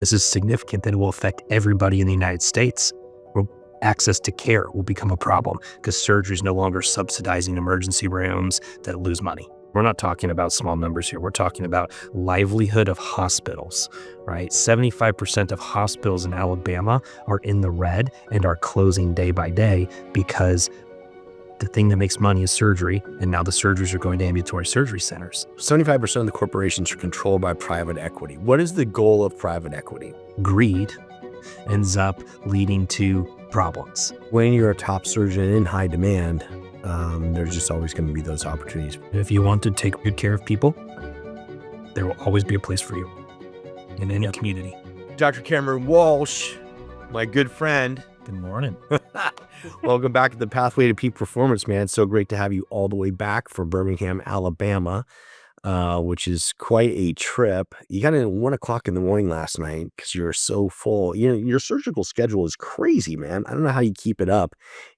This is significant that it will affect everybody in the United States. Where access to care will become a problem because surgery is no longer subsidizing emergency rooms that lose money. We're not talking about small numbers here. We're talking about livelihood of hospitals, right? 75% of hospitals in Alabama are in the red and are closing day by day because the thing that makes money is surgery, and now the surgeries are going to ambulatory surgery centers. 75% of the corporations are controlled by private equity. What is the goal of private equity? Greed ends up leading to problems. When you're a top surgeon in high demand, there's just always going to be those opportunities. If you want to take good care of people, there will always be a place for you in any community. Dr. Cameron Walsh, my good friend. Good morning. Welcome back to the Pathway to Peak Performance, man. It's so great to have you all the way back from Birmingham, Alabama, which is quite a trip. You got in at 1 o'clock in the morning last night because you're so full. You know, your surgical schedule is crazy, man. I don't know how you keep it up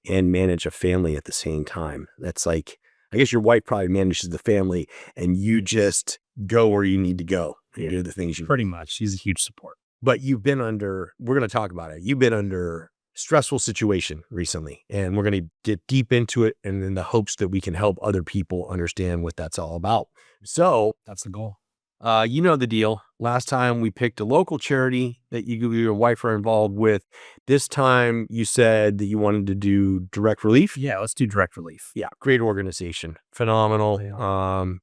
and manage a family at the same time. That's like, I guess your wife probably manages the family and you just go where you need to go. You do the things you Pretty much. She's a huge support. But you've been under, we're going to talk about it. You've been under stressful situation recently, and we're going to get deep into it and in the hopes that we can help other people understand what that's all about. So That's the goal. you know the deal. Last time we picked a local charity that you and your wife are involved with. This time you said that you wanted to do direct relief. Yeah, let's do direct relief. Yeah, great organization, phenomenal,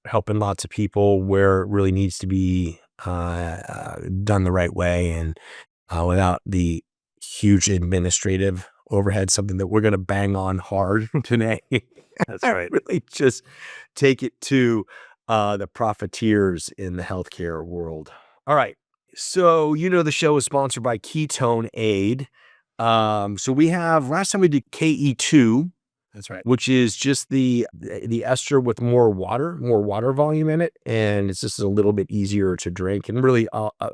helping lots of people where it really needs to be done the right way and without the huge administrative overhead, something that we're going to bang on hard today. That's right. Really just take it to the profiteers in the healthcare world. All right. So, you know, the show is sponsored by Ketone Aid. So we have, last time we did KE2. That's right. Which is just the ester with more water volume in it. And it's just a little bit easier to drink. And really,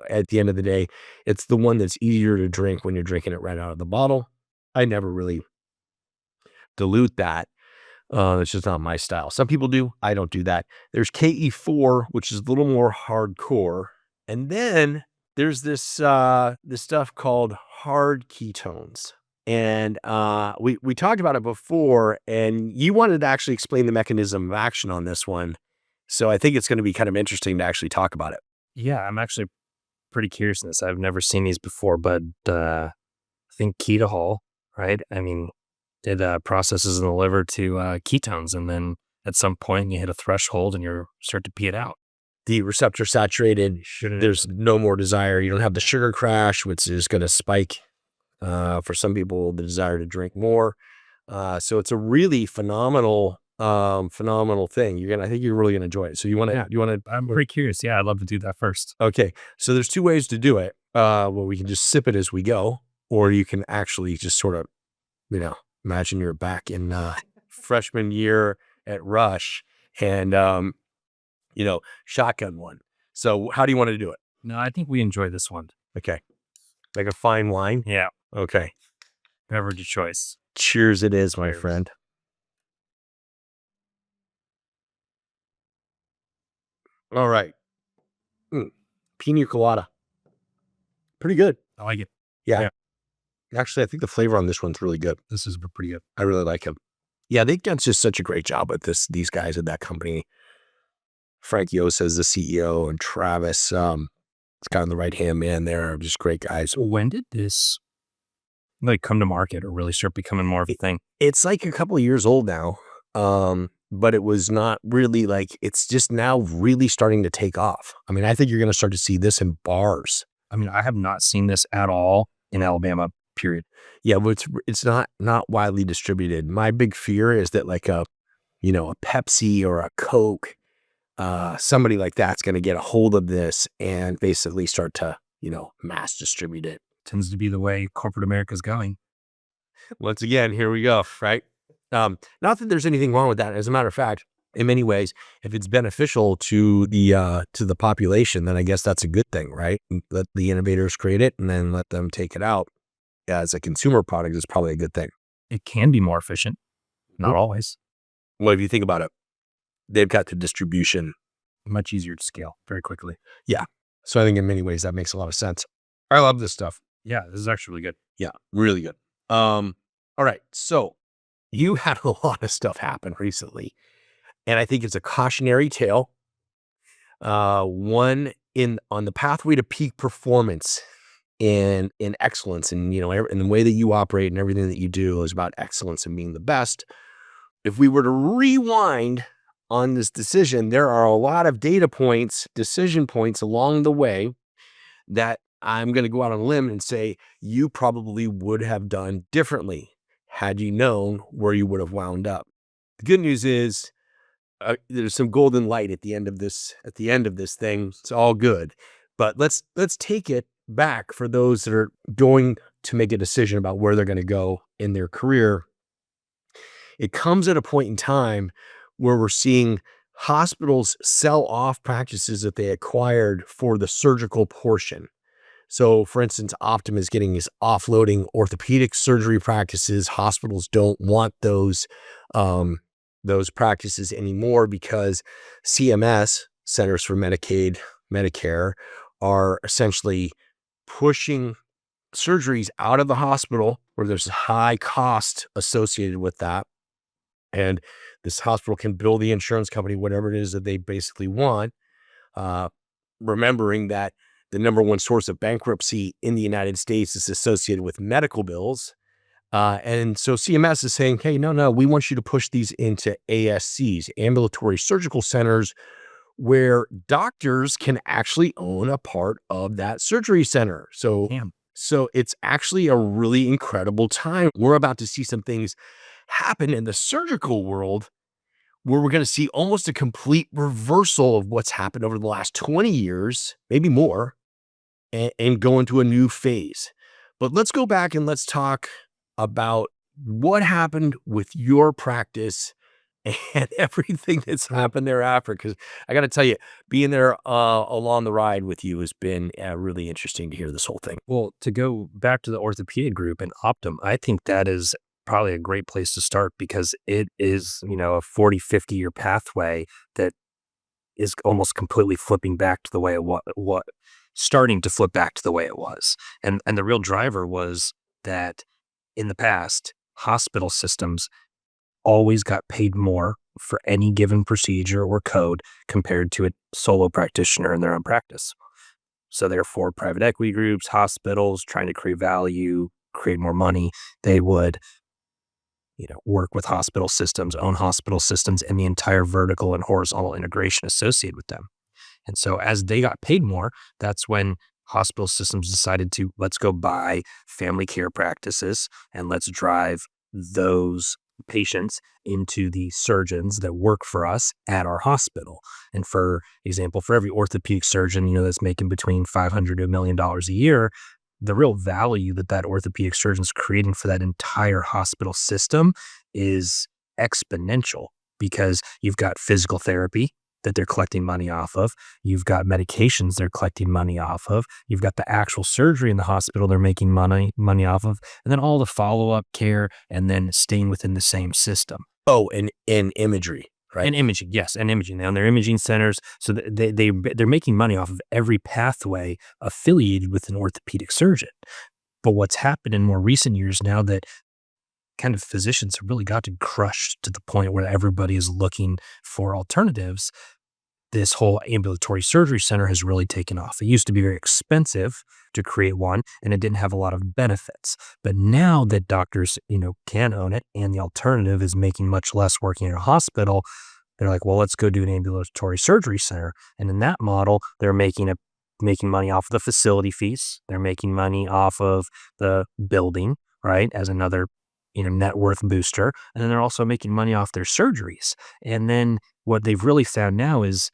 at the end of the day, it's the one that's easier to drink when you're drinking it right out of the bottle. I never really dilute that. It's just not my style. Some people do. I don't do that. There's KE4, which is a little more hardcore. And then there's this stuff called hard ketones. And we talked about it before, and you wanted to actually explain the mechanism of action on this one. So I think it's going to be kind of interesting to actually talk about it. Yeah, I'm actually pretty curious in this. I've never seen these before, but I think Ketohol, right? I mean, it processes in the liver to ketones, and then at some point you hit a threshold and you start to pee it out. The receptor saturated, there's no more desire. You don't have the sugar crash, which is going to spike. For some people, the desire to drink more. So it's a really phenomenal thing. I think you're really gonna enjoy it. So I'm pretty curious. Yeah, I'd love to do that first. Okay. So there's two ways to do it. Well, we can just sip it as we go, or you can actually just sort of, imagine you're back in freshman year at Rush and, shotgun one. So how do you want to do it? No, I think we enjoy this one. Okay. Like a fine wine? Yeah. Okay. Beverage of choice. Cheers it is, my friend. All right. Pina colada. Pretty good. I like it. Yeah. Actually, I think the flavor on this one's really good. This is pretty good. I really like him. Yeah, they've done just such a great job with these guys at that company. Frank Yost is the CEO, and Travis, it's kind of the right-hand man there. Just great guys. When did this come to market or really start becoming more of a thing? It's like a couple of years old now, but it was not really it's just now really starting to take off. I mean, I think you're going to start to see this in bars. I mean, I have not seen this at all in Alabama, period. Yeah, but it's not widely distributed. My big fear is that a Pepsi or a Coke, somebody like that's going to get a hold of this and basically start to, mass distribute it. Tends to be the way corporate America is going. Once again, here we go, right? Not that there's anything wrong with that. As a matter of fact, in many ways, if it's beneficial to the population, then I guess that's a good thing, right? Let the innovators create it and then let them take it out. As a consumer product is probably a good thing. It can be more efficient. Not always. Well, if you think about it, they've got the distribution. Much easier to scale very quickly. Yeah. So I think in many ways that makes a lot of sense. I love this stuff. Yeah, this is actually really good. Yeah, really good. All right. So you had a lot of stuff happen recently, and I think it's a cautionary tale. One in on the pathway to peak performance and in excellence, and in the way that you operate and everything that you do is about excellence and being the best. If we were to rewind on this decision, there are a lot of data points, decision points along the way that I'm going to go out on a limb and say you probably would have done differently had you known where you would have wound up. The good news is there's some golden light at the end of this. At the end of this thing, it's all good. But let's take it back for those that are going to make a decision about where they're going to go in their career. It comes at a point in time where we're seeing hospitals sell off practices that they acquired for the surgical portion. So, for instance, Optum is offloading orthopedic surgery practices. Hospitals don't want those practices anymore because CMS, Centers for Medicaid, Medicare, are essentially pushing surgeries out of the hospital where there's a high cost associated with that. And this hospital can bill the insurance company whatever it is that they basically want, remembering that the number one source of bankruptcy in the United States is associated with medical bills. And so CMS is saying, hey, no, we want you to push these into ASCs, ambulatory surgical centers, where doctors can actually own a part of that surgery center. So it's actually a really incredible time. We're about to see some things happen in the surgical world where we're going to see almost a complete reversal of what's happened over the last 20 years, maybe more, and go into a new phase. But let's go back and let's talk about what happened with your practice and everything that's happened thereafter. Because I got to tell you, being there along the ride with you has been really interesting to hear this whole thing. Well, to go back to the orthopedic group and Optum, I think that is probably a great place to start because it is, a 40, 50-year pathway that is almost completely flipping back to the way it was, starting to flip back to the way it was. And the real driver was that in the past, hospital systems always got paid more for any given procedure or code compared to a solo practitioner in their own practice. So therefore, private equity groups, hospitals trying to create value, create more money, they would work with hospital systems, own hospital systems, and the entire vertical and horizontal integration associated with them. And so as they got paid more, that's when hospital systems decided to, let's go buy family care practices and let's drive those patients into the surgeons that work for us at our hospital. And for example, for every orthopedic surgeon, that's making between $500 to $1 million a year, the real value that orthopedic surgeon is creating for that entire hospital system is exponential because you've got physical therapy that they're collecting money off of. You've got medications they're collecting money off of. You've got the actual surgery in the hospital they're making money off of. And then all the follow-up care and then staying within the same system. Oh, and imagery. Right. And imaging, yes, and imaging. They own their imaging centers, so they're making money off of every pathway affiliated with an orthopedic surgeon. But what's happened in more recent years now that kind of physicians have really gotten crushed to the point where everybody is looking for alternatives, this whole ambulatory surgery center has really taken off. It used to be very expensive to create one, and it didn't have a lot of benefits. But now that doctors, can own it, and the alternative is making much less working in a hospital, they're like, well, let's go do an ambulatory surgery center. And in that model, they're making money off of the facility fees. They're making money off of the building, right, as another net worth booster. And then they're also making money off their surgeries. And then what they've really found now is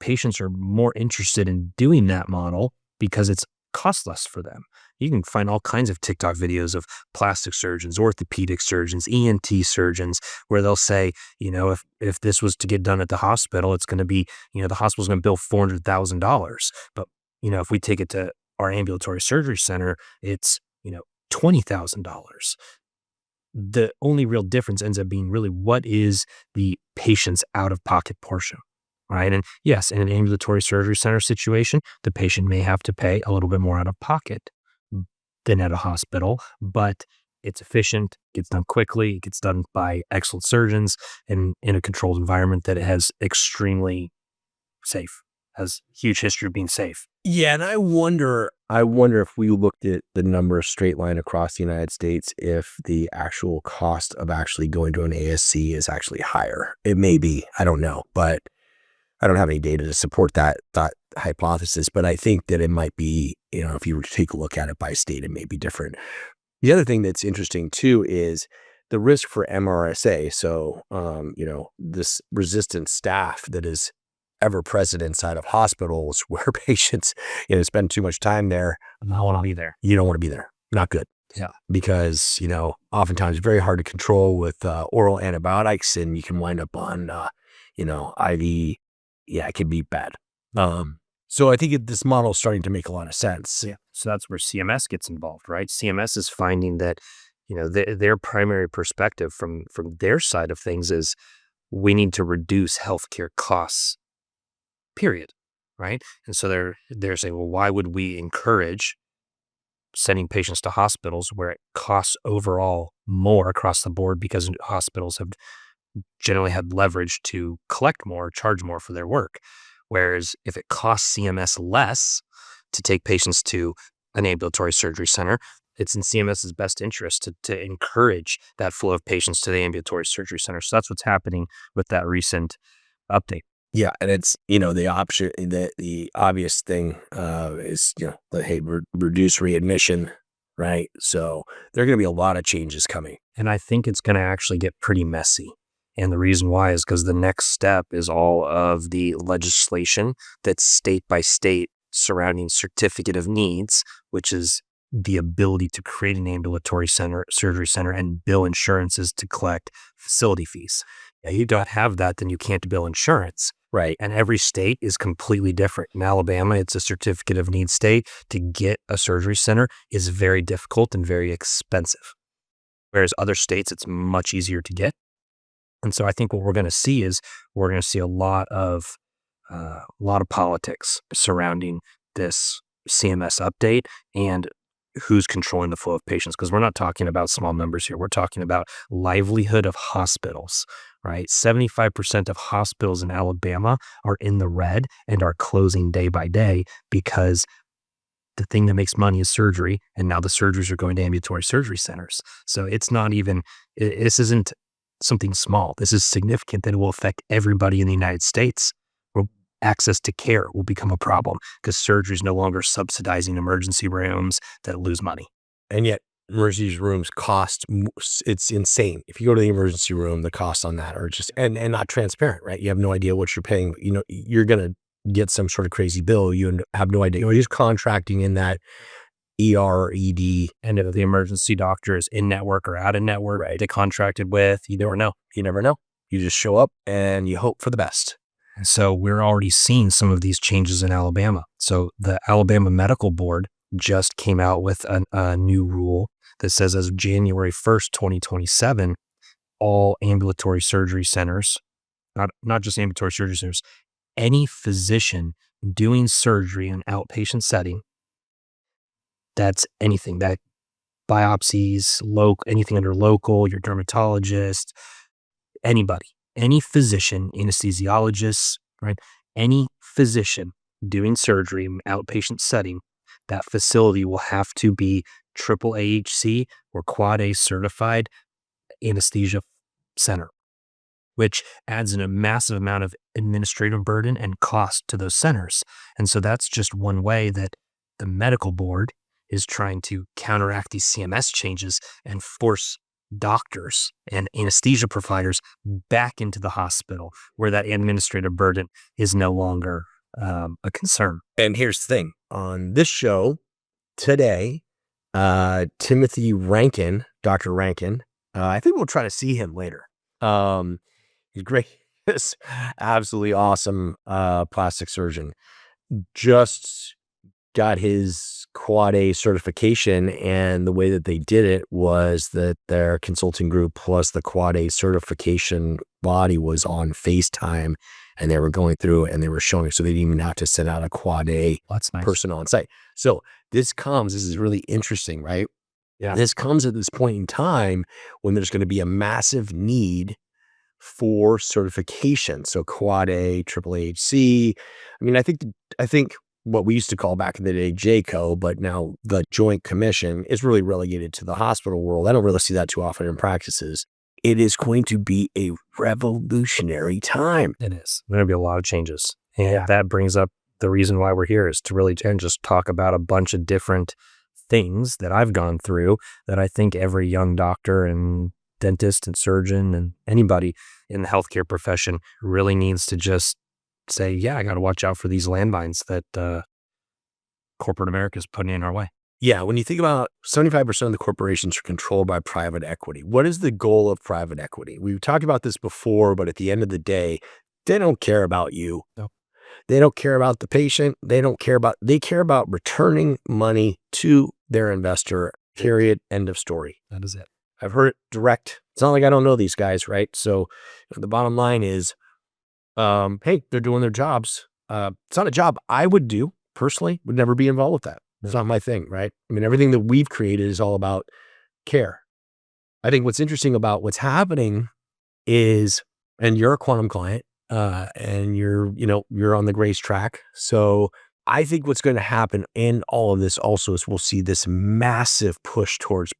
patients are more interested in doing that model because it's cost less for them. You can find all kinds of TikTok videos of plastic surgeons, orthopedic surgeons, ENT surgeons, where they'll say, if this was to get done at the hospital, it's going to be, the hospital's going to bill $400,000. But, if we take it to our ambulatory surgery center, it's, $20,000. The only real difference ends up being really what is the patient's out-of-pocket portion, right? And yes, in an ambulatory surgery center situation, the patient may have to pay a little bit more out of pocket. than at a hospital, but it's efficient, gets done quickly, it gets done by excellent surgeons and in a controlled environment that has extremely safe, has huge history of being safe. Yeah, and I wonder if we looked at the number straight line across the United States, if the actual cost of actually going to an ASC is actually higher. It may be, I don't know, but I don't have any data to support that hypothesis. But I think that it might be, if you were to take a look at it by state, it may be different. The other thing that's interesting too is the risk for MRSA. So, this resistant staph that is ever present inside of hospitals where patients, spend too much time there. I don't want to be there. You don't want to be there. Not good. Yeah. Because, oftentimes very hard to control with oral antibiotics, and you can wind up on, IV. Yeah, it can be bad. So I think this model is starting to make a lot of sense. Yeah. So that's where CMS gets involved, right? CMS is finding that, their primary perspective from their side of things is we need to reduce healthcare costs, period, right? And so they're saying, well, why would we encourage sending patients to hospitals where it costs overall more across the board because hospitals have generally had leverage to collect more, charge more for their work. Whereas if it costs CMS less to take patients to an ambulatory surgery center, it's in CMS's best interest to encourage that flow of patients to the ambulatory surgery center. So that's what's happening with that recent update. Yeah, and it's the option, the obvious thing is reduce readmission, right? So there are going to be a lot of changes coming, and I think it's going to actually get pretty messy. And the reason why is because the next step is all of the legislation that's state by state surrounding certificate of needs, which is the ability to create an ambulatory surgery center and bill insurances to collect facility fees. Yeah, you don't have that, then you can't bill insurance. right? And every state is completely different. In Alabama, it's a certificate of need state. To get a surgery center is very difficult and very expensive. Whereas other states, it's much easier to get. And so I think what we're going to see is a lot of politics surrounding this CMS update and who's controlling the flow of patients, because we're not talking about small numbers here. We're talking about livelihood of hospitals, right? 75% of hospitals in Alabama are in the red and are closing day by day because the thing that makes money is surgery, and now the surgeries are going to ambulatory surgery centers. So it's not even, this isn't something small. This is significant that it will affect everybody in the United States. Access to care will become a problem because surgery is no longer subsidizing emergency rooms that lose money. And yet emergency rooms cost, it's insane. If you go to the emergency room, the costs on that are just, and not transparent, right? You have no idea what you're paying. You're going to get some sort of crazy bill. You have no idea. You're just contracting in that ER, ED. And if the emergency doctor is in network or out of network, right, they contracted with, you never know. You never know. You just show up and you hope for the best. And so we're already seeing some of these changes in Alabama. So the Alabama Medical Board just came out with a new rule that says as of January 1st, 2027, all ambulatory surgery centers, not just ambulatory surgery centers, any physician doing surgery in an outpatient setting, that's anything, that biopsies, anything under local, your dermatologist, anybody, any physician, anesthesiologist, right? Any physician doing surgery in an outpatient setting, that facility will have to be triple AHC or quad A certified anesthesia center, which adds in a massive amount of administrative burden and cost to those centers. And so that's just one way that the medical board is trying to counteract these CMS changes and force doctors and anesthesia providers back into the hospital where that administrative burden is no longer a concern. And here's the thing. On this show today, Timothy Rankin, Dr. Rankin, I think we'll try to see him later. He's great. He's absolutely awesome plastic surgeon. Just got his Quad A certification, and the way that they did it was that their consulting group plus the Quad A certification body was on FaceTime, and they were going through and they were showing, so they didn't even have to send out a Quad A That's nice. person on site. So this is really interesting, right? Yeah. This comes at this point in time when there's going to be a massive need for certification. So Quad A, Triple HC. I mean, I think what we used to call back in the day JCO, but now the Joint Commission is really relegated to the hospital world. I don't really see that too often in practices. It is going to be a revolutionary time. It is. There's going to be a lot of changes. And that brings up the reason why we're here, is to really just talk about a bunch of different things that I've gone through that I think every young doctor and dentist and surgeon and anybody in the healthcare profession really needs to just say, yeah, I got to watch out for these landmines that corporate America is putting in our way. Yeah, when you think about 75% of the corporations are controlled by private equity. What is the goal of private equity? We've talked about this before, but at the end of the day, they don't care about you. No. They don't care about the patient. They care about returning money to their investor, period, end of story. That is it. I've heard it direct. It's not like I don't know these guys, right? So the bottom line is, hey, they're doing their jobs. It's not a job I would do personally, would never be involved with that. It's not my thing, right? I mean, everything that we've created is all about care. I think what's interesting about what's happening is, and you're a quantum client, and you're on the Grace track. So I think what's going to happen in all of this also is we'll see this massive push towards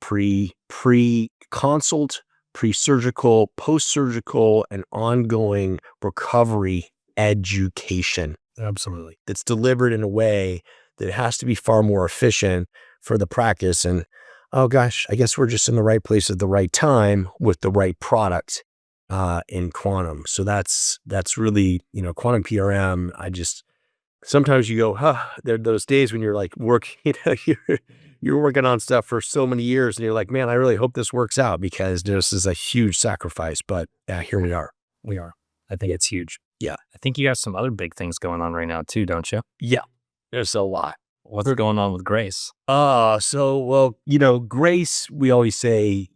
pre-consult, pre-surgical, post-surgical, and ongoing recovery education. Absolutely. That's delivered in a way that has to be far more efficient for the practice. And, oh gosh, I guess we're just in the right place at the right time with the right product in quantum. So that's really, quantum PRM. Sometimes you go, there are those days when you're like you're working on stuff for so many years and you're like, man, I really hope this works out because this is a huge sacrifice. But here we are. We are. I think it's huge. Yeah. I think you got some other big things going on right now too, don't you? Yeah. There's a lot. What's going on with Grace? Grace, we always say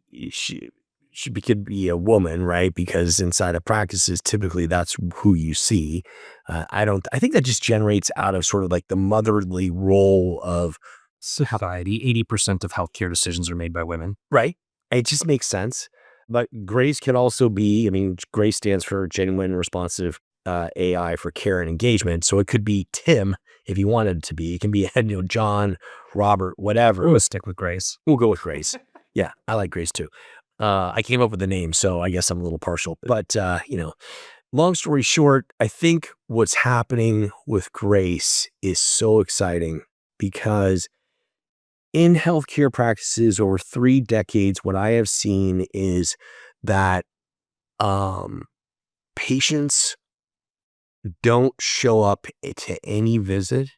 she could be a woman, right? Because inside of practices, typically that's who you see. I think that just generates out of sort of like the motherly role of society. 80% of healthcare decisions are made by women. Right. It just makes sense. But Grace can also be, Grace stands for Genuine Responsive AI for Care and Engagement. So it could be Tim if you wanted it to be. It can be, John, Robert, whatever. We'll stick with Grace. We'll go with Grace. Yeah, I like Grace too. I came up with the name, so I guess I'm a little partial. But, long story short, I think what's happening with Grace is so exciting because in healthcare practices over 3 decades, what I have seen is that patients don't show up to any visit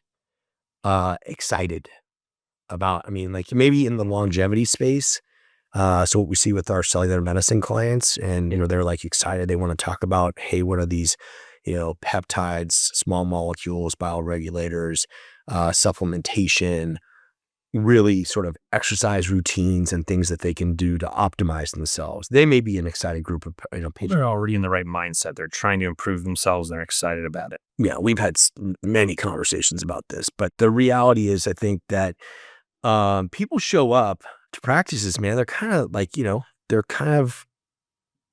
excited about, maybe in the longevity space. So what we see with our cellular medicine clients, and they're like excited. They want to talk about, hey, what are these, peptides, small molecules, bioregulators, supplementation, really sort of exercise routines and things that they can do to optimize themselves. They may be an excited group of patients. They're already in the right mindset. They're trying to improve themselves. They're excited about it. Yeah, we've had many conversations about this, but the reality is, I think that people show up to practices, man. They're kind of like, they're kind of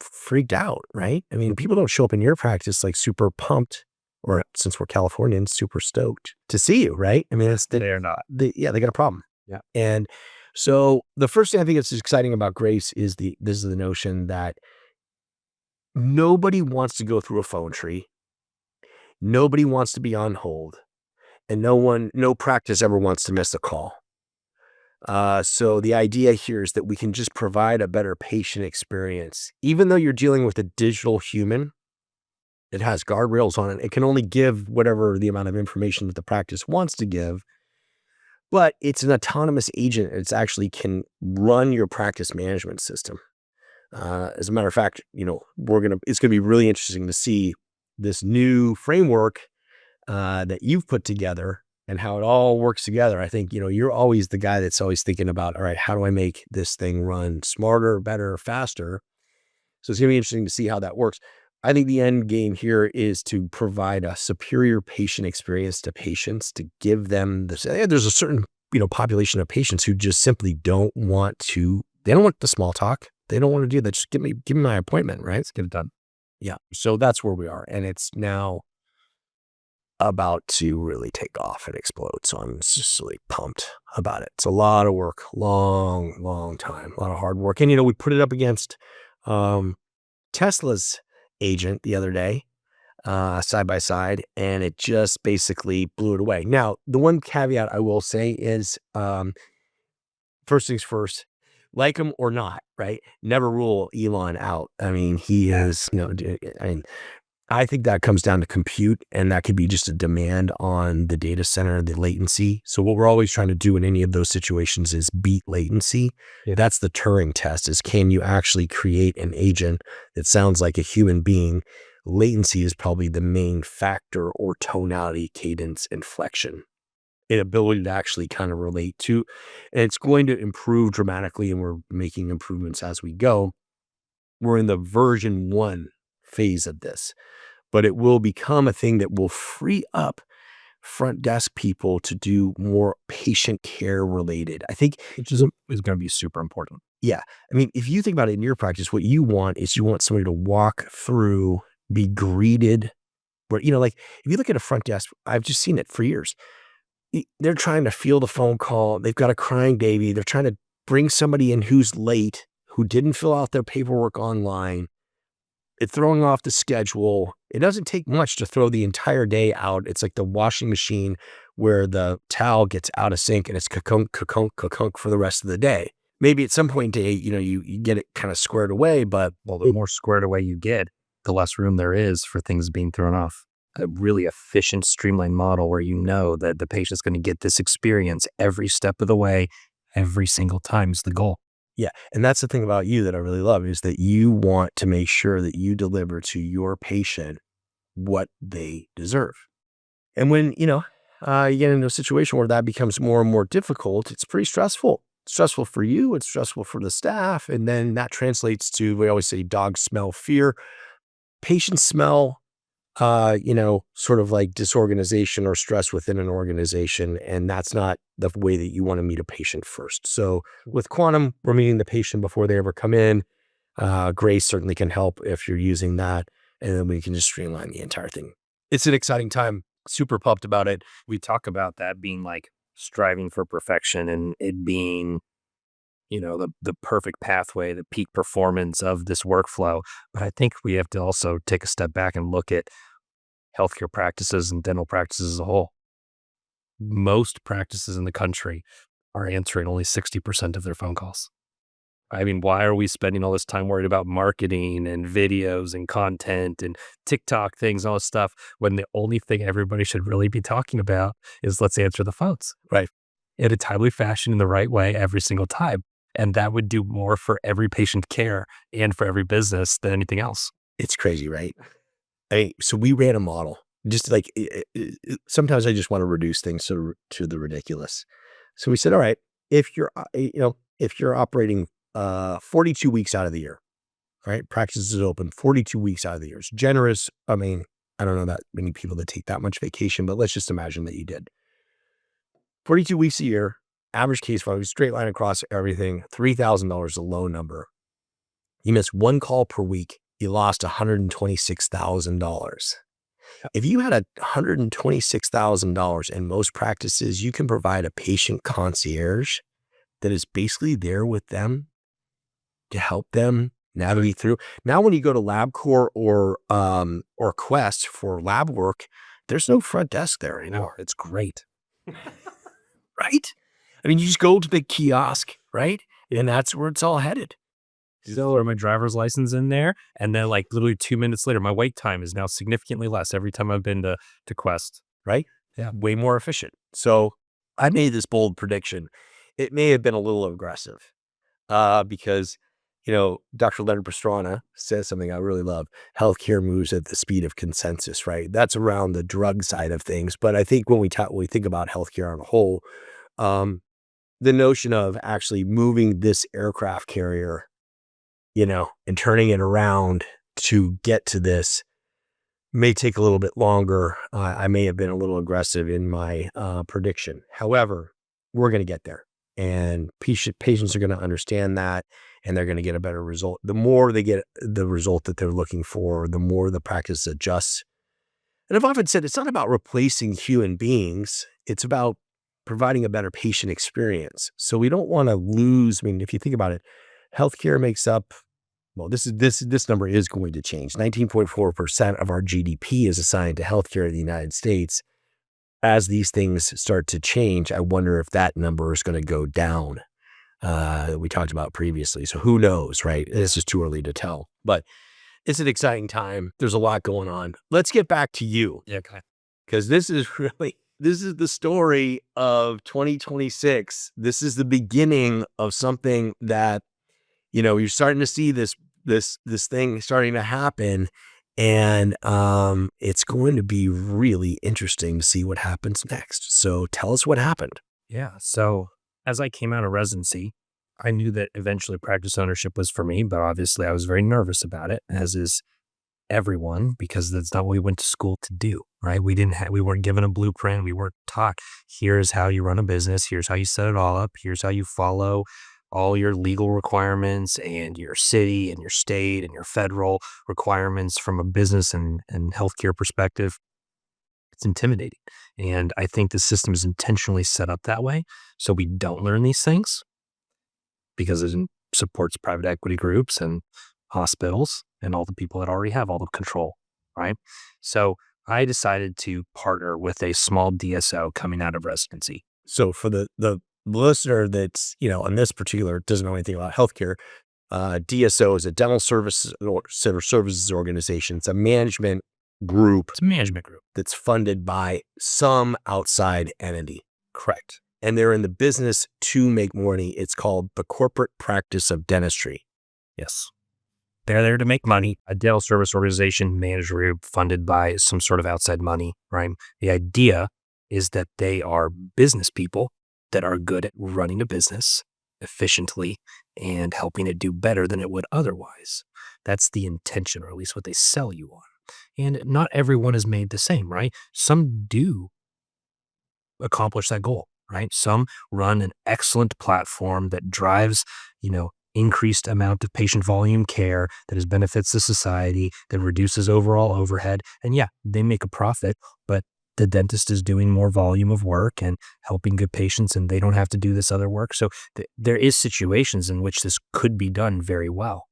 freaked out, right? People don't show up in your practice like super pumped, or since we're Californians, super stoked to see you, right? They're not. They got a problem. Yeah. And so the first thing I think that's exciting about Grace is the notion that nobody wants to go through a phone tree. Nobody wants to be on hold, and no practice ever wants to miss a call. So the idea here is that we can just provide a better patient experience. Even though you're dealing with a digital human, it has guardrails on it. It can only give whatever the amount of information that the practice wants to give, but it's an autonomous agent. It's actually can run your practice management system. As a matter of fact, it's gonna be really interesting to see this new framework that you've put together and how it all works together. I think, you're always the guy that's always thinking about, all right, how do I make this thing run smarter, better, faster? So it's going to be interesting to see how that works. I think the end game here is to provide a superior patient experience to patients, to give them this. There's a certain, population of patients who just simply they don't want the small talk. They don't want to do that. Just give me my appointment, right? Let's get it done. Yeah. So that's where we are. And it's now about to really take off and explode. So I'm just really pumped about it. It's a lot of work, long time, a lot of hard work. And, we put it up against Tesla's agent the other day, side by side, and it just basically blew it away. Now, the one caveat I will say is, first things first, like him or not, right? Never rule Elon out. I mean, he is, I think that comes down to compute, and that could be just a demand on the data center, the latency. So what we're always trying to do in any of those situations is beat latency. Yeah. That's the Turing test, is can you actually create an agent that sounds like a human being? Latency is probably the main factor, or tonality, cadence, inflection, an ability to actually kind of relate to. And it's going to improve dramatically, and we're making improvements as we go. We're in the version 1 phase of this, but it will become a thing that will free up front desk people to do more patient care related. I think, which is going to be super important. Yeah. I mean, if you think about it in your practice, what you want is somebody to walk through, be greeted, where, like if you look at a front desk, I've just seen it for years. They're trying to field a phone call. They've got a crying baby. They're trying to bring somebody in who's late, who didn't fill out their paperwork online. It's throwing off the schedule. It doesn't take much to throw the entire day out. It's like the washing machine where the towel gets out of sync and it's ka-kunk, ka-kunk, ka-kunk for the rest of the day. Maybe at some point in the day, you get it kind of squared away, but the more squared away you get, the less room there is for things being thrown off. A really efficient, streamlined model where that the patient's going to get this experience every step of the way, every single time is the goal. Yeah. And that's the thing about you that I really love, is that you want to make sure that you deliver to your patient what they deserve. And when, you get into a situation where that becomes more and more difficult, it's pretty stressful. It's stressful for you. It's stressful for the staff. And then that translates to, we always say, dogs smell fear. Patients smell, sort of like disorganization or stress within an organization. And that's not the way that you want to meet a patient first. So with Quantum, we're meeting the patient before they ever come in. Grace certainly can help if you're using that. And then we can just streamline the entire thing. It's an exciting time. Super pumped about it. We talk about that being like striving for perfection and it being, the perfect pathway, the peak performance of this workflow. But I think we have to also take a step back and look at healthcare practices and dental practices as a whole. Most practices in the country are answering only 60% of their phone calls. I mean, why are we spending all this time worried about marketing and videos and content and TikTok things, all this stuff, when the only thing everybody should really be talking about is let's answer the phones, right? In a timely fashion, in the right way, every single time. And that would do more for every patient care and for every business than anything else. It's crazy, right? So we ran a model, just like, sometimes I just want to reduce things to the ridiculous. So we said, all right, if you're operating 42 weeks out of the year, right? Practice is open 42 weeks out of the year. It's generous. I mean, I don't know that many people that take that much vacation, but let's just imagine that you did. 42 weeks a year, average case volume, straight line across everything, $3,000 a low number. You miss one call per week, you lost $126,000. If you had $126,000 in most practices, you can provide a patient concierge that is basically there with them to help them navigate through. Now, when you go to LabCorp or Quest for lab work, there's no front desk there anymore. It's great. Right? I mean, you just go to the kiosk, right? And that's where it's all headed. So are my driver's license in there? And then like literally 2 minutes later, my wait time is now significantly less every time I've been to Quest. Right? Yeah. Way more efficient. So I made this bold prediction. It may have been a little aggressive because Dr. Leonard Pastrana says something I really love. Healthcare moves at the speed of consensus, right? That's around the drug side of things. But I think when we think about healthcare on a whole, the notion of actually moving this aircraft carrier, and turning it around to get to this may take a little bit longer. I may have been a little aggressive in my prediction. However, we're going to get there, and patients are going to understand that, and they're going to get a better result. The more they get the result that they're looking for, the more the practice adjusts. And I've often said it's not about replacing human beings. It's about providing a better patient experience. So we don't want to lose. I mean, if you think about it, healthcare makes up, well, this number is going to change. 19.4% of our GDP is assigned to healthcare in the United States. As these things start to change, I wonder if that number is going to go down. We talked about previously. So who knows, right? It's just too early to tell. But it's an exciting time. There's a lot going on. Let's get back to you. Yeah, okay. Because this is the story of 2026. This is the beginning of something that, you're starting to see this thing starting to happen. And it's going to be really interesting to see what happens next. So tell us what happened. Yeah. So as I came out of residency, I knew that eventually practice ownership was for me, but obviously I was very nervous about it, as is everyone, because that's not what we went to school to do, right? We weren't given a blueprint. We weren't taught, here's how you run a business. Here's how you set it all up. Here's how you follow all your legal requirements and your city and your state and your federal requirements from a business and healthcare perspective. It's intimidating. And I think the system is intentionally set up that way so we don't learn these things, because it supports private equity groups and hospitals and all the people that already have all the control, right? So I decided to partner with a small DSO coming out of residency. So for the listener that's, on this particular doesn't know anything about healthcare, DSO is a dental services organization. It's a management group. It's a management group. That's funded by some outside entity. Correct. And they're in the business to make money. It's called the corporate practice of dentistry. Yes. They're there to make money. A dental service organization, management group, funded by some sort of outside money, right? The idea is that they are business people that are good at running a business efficiently and helping it do better than it would otherwise. That's the intention, or at least what they sell you on. And not everyone is made the same, right? Some do accomplish that goal, right? Some run an excellent platform that drives, increased amount of patient volume care that benefits the society, that reduces overall overhead. And yeah, they make a profit, but the dentist is doing more volume of work and helping good patients, and they don't have to do this other work. So there is situations in which this could be done very well.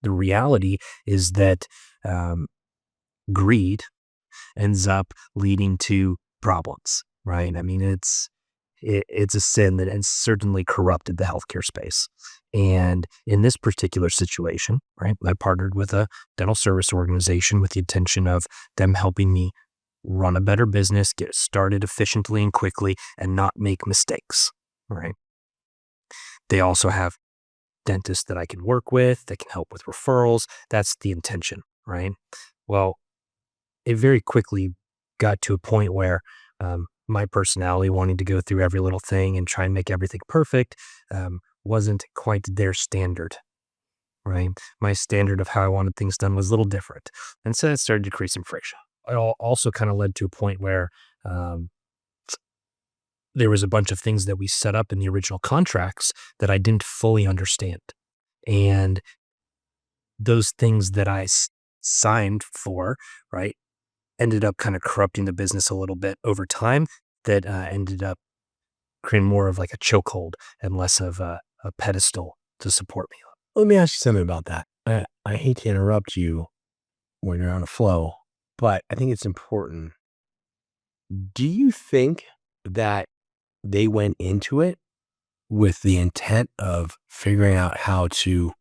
The reality is that greed ends up leading to problems, right? I mean, it's a sin that has certainly corrupted the healthcare space. And in this particular situation, right, I partnered with a dental service organization with the intention of them helping me run a better business, get started efficiently and quickly, and not make mistakes, right? They also have dentists that I can work with that can help with referrals. That's the intention, right? Well, it very quickly got to a point where my personality, wanting to go through every little thing and try and make everything perfect, wasn't quite their standard, right? My standard of how I wanted things done was a little different. And so it started to create some friction. It also kind of led to a point where there was a bunch of things that we set up in the original contracts that I didn't fully understand. And those things that I signed for, right, ended up kind of corrupting the business a little bit over time, that ended up creating more of like a chokehold and less of a pedestal to support me on. Let me ask you something about that. I hate to interrupt you when you're on a flow, but I think it's important. Do you think that they went into it with the intent of figuring out how to,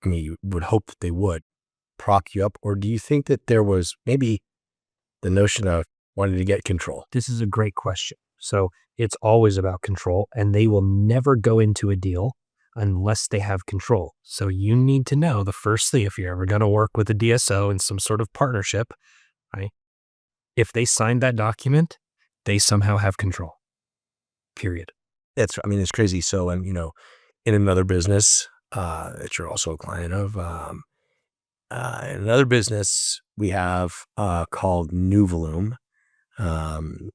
you would hope that they would prop you up, or do you think that there was maybe the notion of wanting to get control? This is a great question. So it's always about control, and they will never go into a deal unless they have control. So you need to know the first thing, if you're ever going to work with a DSO in some sort of partnership, right? If they signed that document, they somehow have control, period. It's crazy. So, in another business, that you're also a client of, in another business we have, called New Volume, um,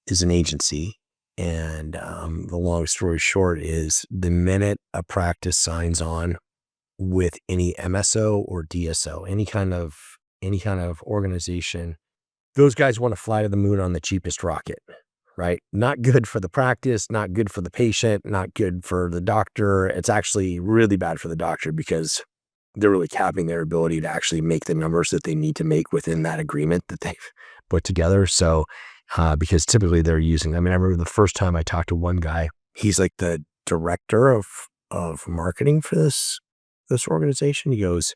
is an agency. And, the long story short is the minute a practice signs on with any MSO or DSO, any kind of organization, those guys want to fly to the moon on the cheapest rocket, right? Not good for the practice, not good for the patient, not good for the doctor. It's actually really bad for the doctor because they're really capping their ability to actually make the numbers that they need to make within that agreement that they've put together. So, because typically they're using, I remember the first time I talked to one guy, he's like the director of marketing for this organization. He goes,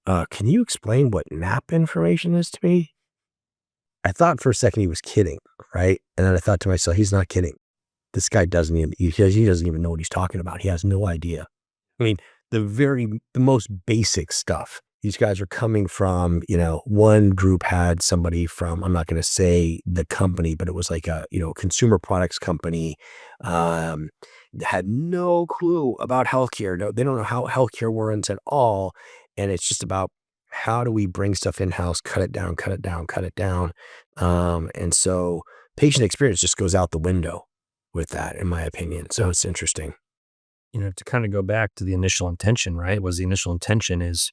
can you explain what NAP information is to me? I thought for a second he was kidding, right? And then I thought to myself, he's not kidding. This guy he doesn't even know what he's talking about. He has no idea. I mean, the most basic stuff. These guys are coming from, one group had somebody from, I'm not going to say the company, but it was like a, consumer products company, had no clue about healthcare. No, they don't know how healthcare works at all. And it's just about how do we bring stuff in-house, cut it down, cut it down, cut it down. And so patient experience just goes out the window with that, in my opinion. So it's interesting. To kind of go back to the initial intention, right? The initial intention is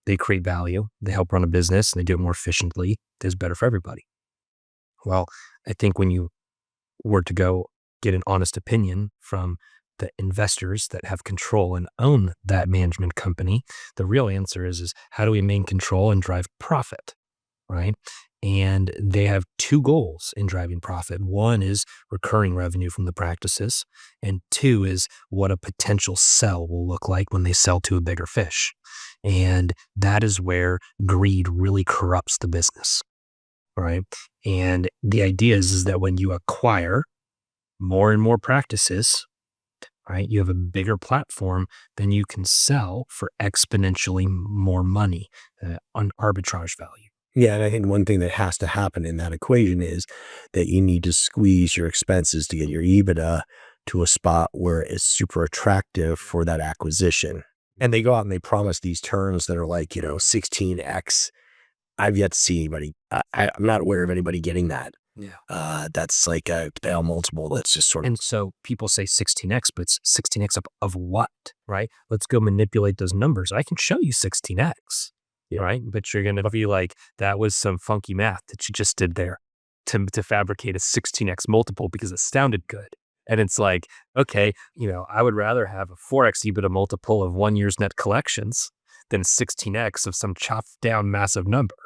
they create value, they help run a business, and they do it more efficiently. It's better for everybody. Well, I think when you were to go get an honest opinion from the investors that have control and own that management company, the real answer is how do we maintain control and drive profit, right? And they have two goals in driving profit. One is recurring revenue from the practices, and two is what a potential sell will look like when they sell to a bigger fish. And that is where greed really corrupts the business, right? And the idea is that when you acquire more and more practices, right, you have a bigger platform, then you can sell for exponentially more money on arbitrage value. Yeah, and I think one thing that has to happen in that equation is that you need to squeeze your expenses to get your EBITDA to a spot where it's super attractive for that acquisition. And they go out and they promise these terms that are like, 16x. I've yet to see anybody. I'm not aware of anybody getting that. Yeah. That's like a Bell multiple. That's just sort of. And so people say 16x, but it's 16x of what, right? Let's go manipulate those numbers. I can show you 16x. Yeah. Right. But you're going to be like, that was some funky math that you just did there to fabricate a 16x multiple because it sounded good. And it's like, okay, I would rather have a 4x EBITDA multiple of 1 year's net collections than 16x of some chopped down massive number.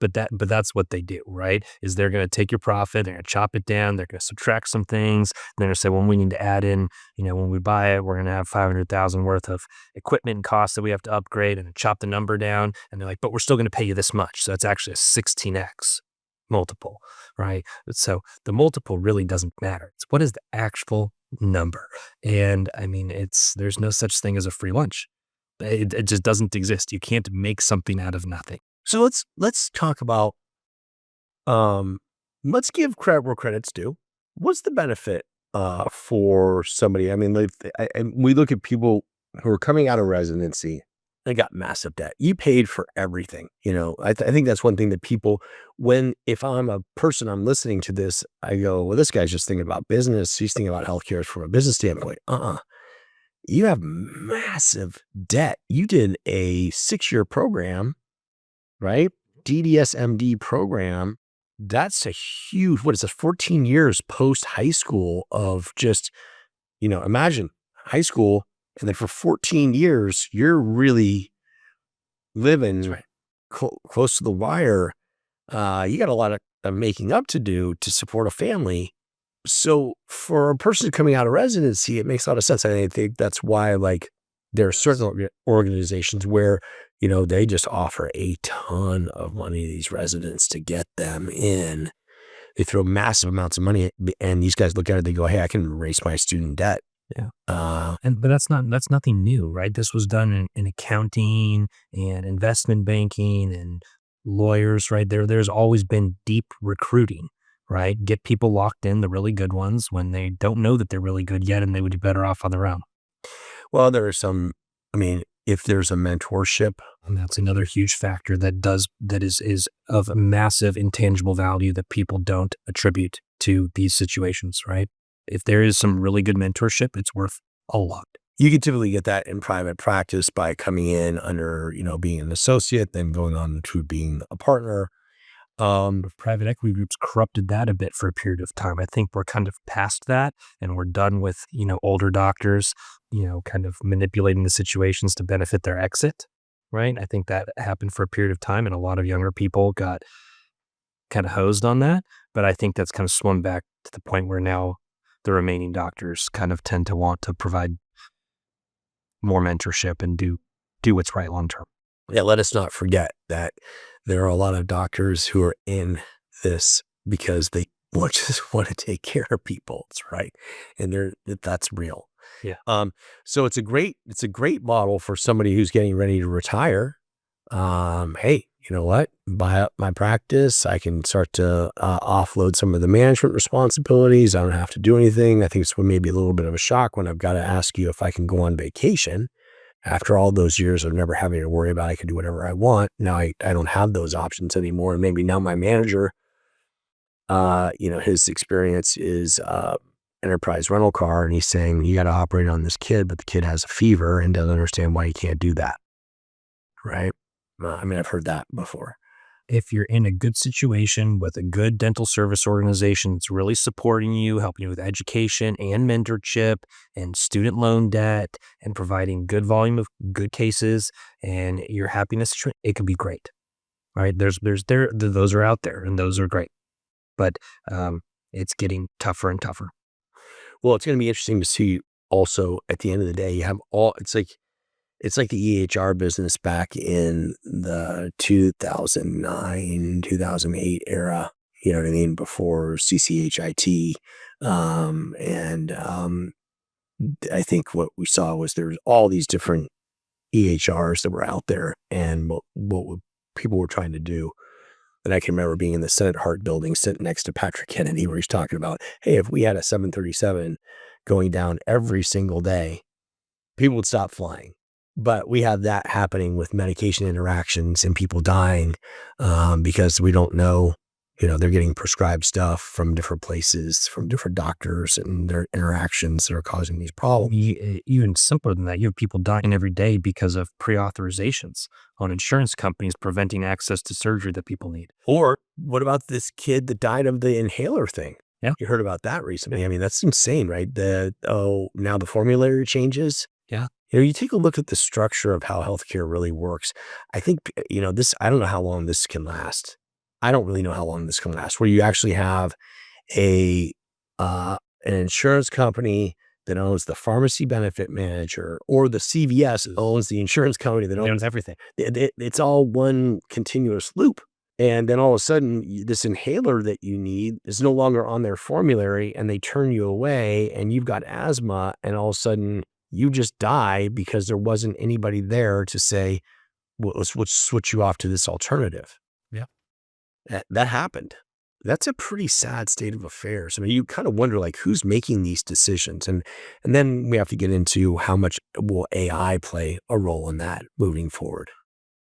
But that's what they do, right? Is they're going to take your profit, they're going to chop it down, they're going to subtract some things, they're going to say, well, we need to add in, when we buy it, we're going to have $500,000 worth of equipment costs that we have to upgrade, and chop the number down. And they're like, but we're still going to pay you this much. So it's actually a 16x multiple, right? So the multiple really doesn't matter. It's what is the actual number? And there's no such thing as a free lunch. It just doesn't exist. You can't make something out of nothing. So let's talk about, let's give credit where credit's due. What's the benefit for somebody? We look at people who are coming out of residency, they got massive debt. You paid for everything. I think that's one thing that people, if I'm a person, I'm listening to this, I go, well, this guy's just thinking about business. He's thinking about healthcare from a business standpoint. You have massive debt. You did a 6-year program, right? DDSMD program. That's a huge, 14 years post high school of just, imagine high school. And then for 14 years, you're really living close to the wire. You got a lot of making up to do to support a family. So for a person coming out of residency, it makes a lot of sense. I think that's why, there are certain organizations where, they just offer a ton of money to these residents to get them in. They throw massive amounts of money, and these guys look at it, they go, hey, I can erase my student debt Yeah. Uh, But that's nothing new, right? This was done in accounting and investment banking and lawyers, right? There's always been deep recruiting, right? Get people locked in, the really good ones, when they don't know that they're really good yet and they would be better off on their own. well, there are some, I mean, if there's a mentorship, And that's another huge factor that is of a massive intangible value that people don't attribute to these situations, right? If there is some really good mentorship, it's worth a lot. you can typically get that in private practice by coming in under, being an associate, then going on to being a partner. Private equity groups corrupted that a bit for a period of time. I think we're kind of past that and we're done with, older doctors, kind of manipulating the situations to benefit their exit, right? I think that happened for a period of time and a lot of younger people got kind of hosed on that. But I think that's kind of swung back to the point where now the remaining doctors kind of tend to want to provide more mentorship and do what's right long term. Yeah, let us not forget that there are a lot of doctors who are in this because they just want to take care of people. That's right. And that's real. Yeah. So it's a great model for somebody who's getting ready to retire. Hey, you know what? Buy up my practice. I can start to offload some of the management responsibilities. I don't have to do anything. I think it's maybe a little bit of a shock when I've got to ask you if I can go on vacation. After all those years of never having to worry about I can do whatever I want, now I don't have those options anymore. And maybe now my manager, his experience is enterprise rental car, and he's saying, you got to operate on this kid, but the kid has a fever and doesn't understand why you can't do that. Right? I mean, I've heard that before. If you're in a good situation with a good dental service organization that's really supporting you, helping you with education and mentorship and student loan debt and providing good volume of good cases and your happiness, it could be great. Right? Those are out there and those are great. But it's getting tougher and tougher. Well, it's going to be interesting to see also at the end of the day, you have it's like the EHR business back in the 2009, 2008 era, you know what I mean? Before CCHIT. I think what we saw was there's all these different EHRs that were out there, and what people were trying to do. And I can remember being in the Senate Hart building sitting next to Patrick Kennedy, where he's talking about, hey, if we had a 737 going down every single day, people would stop flying. But we have that happening with medication interactions and people dying because we don't know, they're getting prescribed stuff from different places, from different doctors, and their interactions that are causing these problems. Even simpler than that, you have people dying every day because of pre-authorizations on insurance companies preventing access to surgery that people need. Or what about this kid that died of the inhaler thing? Yeah. You heard about that recently. I mean, that's insane, right? Now the formulary changes. Yeah. You take a look at the structure of how healthcare really works. I think, I don't know how long this can last. I don't really know how long this can last, where you actually have an insurance company that owns the pharmacy benefit manager, or the CVS owns the insurance company that owns everything. It's all one continuous loop. And then all of a sudden, this inhaler that you need is no longer on their formulary, and they turn you away, and you've got asthma, and all of a sudden you just die because there wasn't anybody there to say, well, let's switch you off to this alternative. Yeah. That happened. That's a pretty sad state of affairs. I mean, you kind of wonder, like, who's making these decisions? And then we have to get into how much will AI play a role in that moving forward.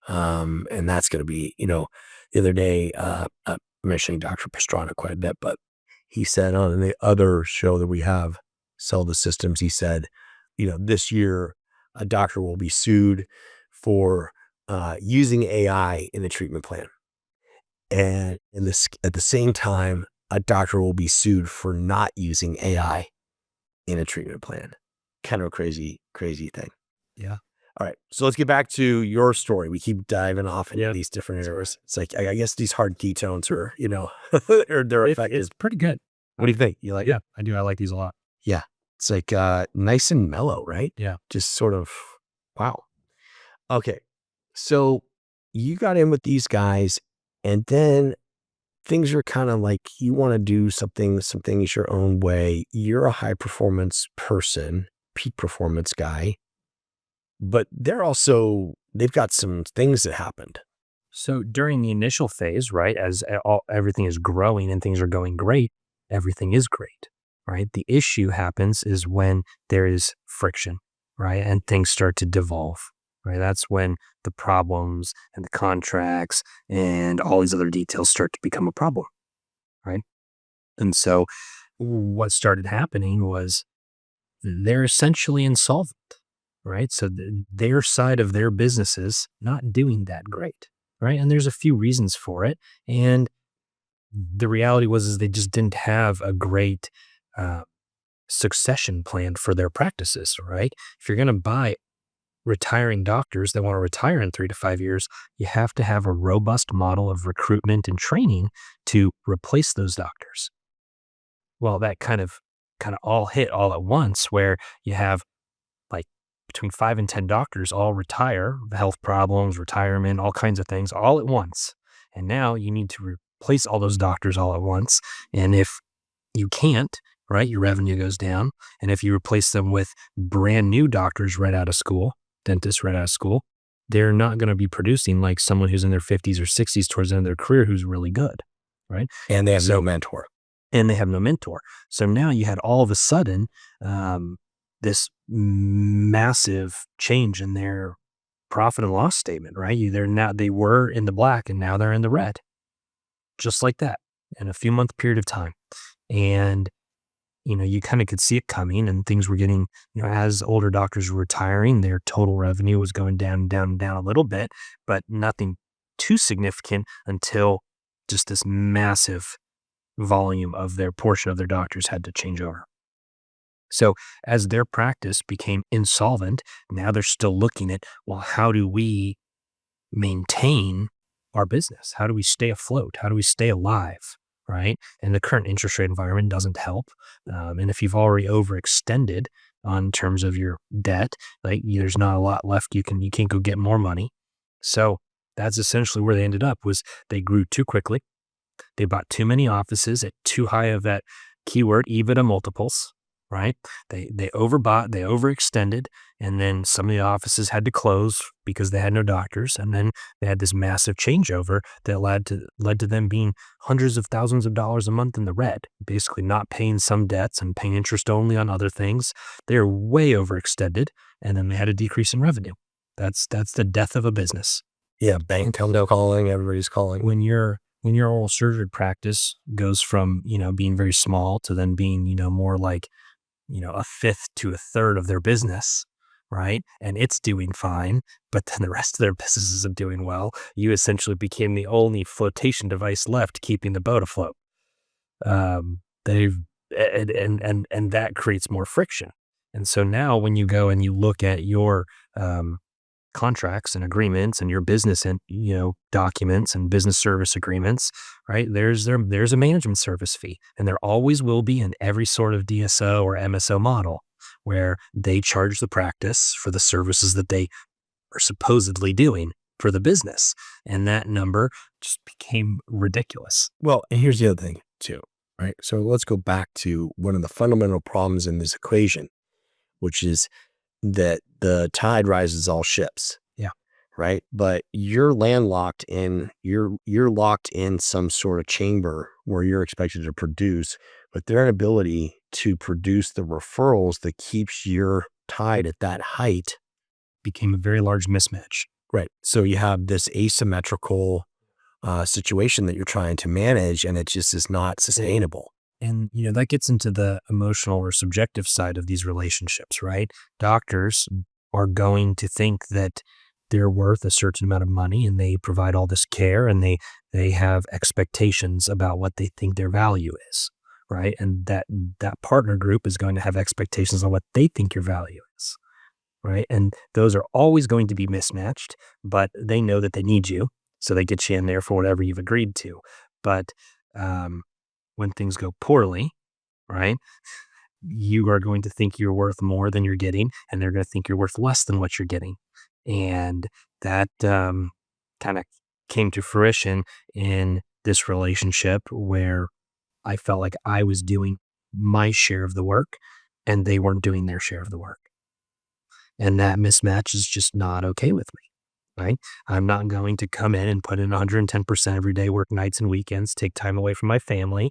And that's going to be, the other day, I'm mentioning Dr. Pastrana quite a bit, but he said on the other show that we have, Sell the Systems, he said, this year a doctor will be sued for using AI in the treatment plan. And at the same time, a doctor will be sued for not using AI in a treatment plan. Kind of a crazy, crazy thing. Yeah. All right. So let's get back to your story. We keep diving off into these different areas. It's like, I guess these hard ketones are, they're effective. It's pretty good. What do you think? You like it? Yeah, I do. I like these a lot. Yeah. It's like nice and mellow, right? Yeah. Just sort of, wow. Okay. So you got in with these guys, and then things are kind of like you want to do some things your own way. You're a high performance person, peak performance guy, but they've got some things that happened. So during the initial phase, right, as everything is growing and things are going great, everything is great, right? The issue happens is when there is friction, right, and things start to devolve, right? That's when the problems and the contracts and all these other details start to become a problem, right? And so what started happening was they're essentially insolvent, right? So their side of their business is not doing that great, right? And there's a few reasons for it. And the reality is they just didn't have a great uh, succession plan for their practices, right? If you're going to buy retiring doctors that want to retire in 3 to 5 years, you have to have a robust model of recruitment and training to replace those doctors. Well, that kind of all hit all at once, where you have like between 5 and 10 doctors all retire, health problems, retirement, all kinds of things all at once. And now you need to replace all those doctors all at once. And if you can't, right, your revenue goes down. And if you replace them with brand new doctors right out of school, dentists right out of school, they're not going to be producing like someone who's in their 50s or 60s towards the end of their career who's really good, right? And they have no mentor. And they have no mentor. So now you had all of a sudden this massive change in their profit and loss statement, right? They were in the black and now they're in the red, just like that, in a few month period of time. And you kind of could see it coming, and things were getting, as older doctors were retiring, their total revenue was going down, down, down a little bit, but nothing too significant until just this massive volume of their portion of their doctors had to change over. So as their practice became insolvent, now they're still looking at, well, how do we maintain our business? How do we stay afloat? How do we stay alive? Right? And the current interest rate environment doesn't help. And if you've already overextended on terms of your debt, like there's not a lot left. You can't go get more money. So that's essentially where they ended up. Was they grew too quickly. They bought too many offices at too high of that keyword EBITDA multiples, right? They overbought, they overextended, and then some of the offices had to close because they had no doctors. And then they had this massive changeover that led to them being hundreds of thousands of dollars a month in the red, basically not paying some debts and paying interest only on other things. They're way overextended, and then they had a decrease in revenue. That's the death of a business. Yeah, bank calling, everybody's calling. When your oral surgery practice goes from, being very small to then being, more like, a fifth to a third of their business, right? And it's doing fine, but then the rest of their business isn't doing well. You essentially became the only flotation device left keeping the boat afloat. They've and that creates more friction. And so now when you go and you look at your contracts and agreements and your business and documents and business service agreements, right? There's a management service fee, and there always will be in every sort of DSO or MSO model, where they charge the practice for the services that they are supposedly doing for the business, and that number just became ridiculous. Well, and here's the other thing too, right? So let's go back to one of the fundamental problems in this equation, which is that the tide rises all ships. Yeah. Right. But you're landlocked in, you're locked in some sort of chamber where you're expected to produce, but their inability to produce the referrals that keeps your tide at that height became a very large mismatch. Right. So you have this asymmetrical situation that you're trying to manage, and it just is not sustainable. And, that gets into the emotional or subjective side of these relationships, right? Doctors are going to think that they're worth a certain amount of money, and they provide all this care, and they have expectations about what they think their value is, right? And that partner group is going to have expectations on what they think your value is, right? And those are always going to be mismatched, but they know that they need you, so they get you in there for whatever you've agreed to. But when things go poorly, right, you are going to think you're worth more than you're getting, and they're going to think you're worth less than what you're getting. And that kind of came to fruition in this relationship where I felt like I was doing my share of the work and they weren't doing their share of the work. And that mismatch is just not okay with me, right? I'm not going to come in and put in 110% every day, work nights and weekends, take time away from my family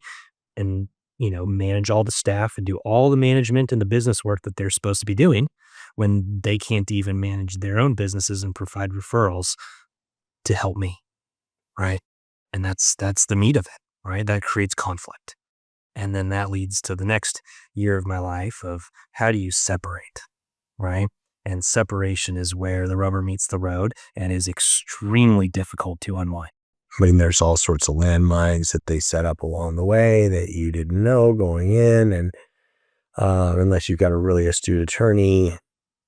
and, manage all the staff and do all the management and the business work that they're supposed to be doing when they can't even manage their own businesses and provide referrals to help me, right? And that's the meat of it, right? That creates conflict. And then that leads to the next year of my life of how do you separate, right? And separation is where the rubber meets the road and is extremely difficult to unwind. I mean, there's all sorts of landmines that they set up along the way that you didn't know going in. And unless you've got a really astute attorney,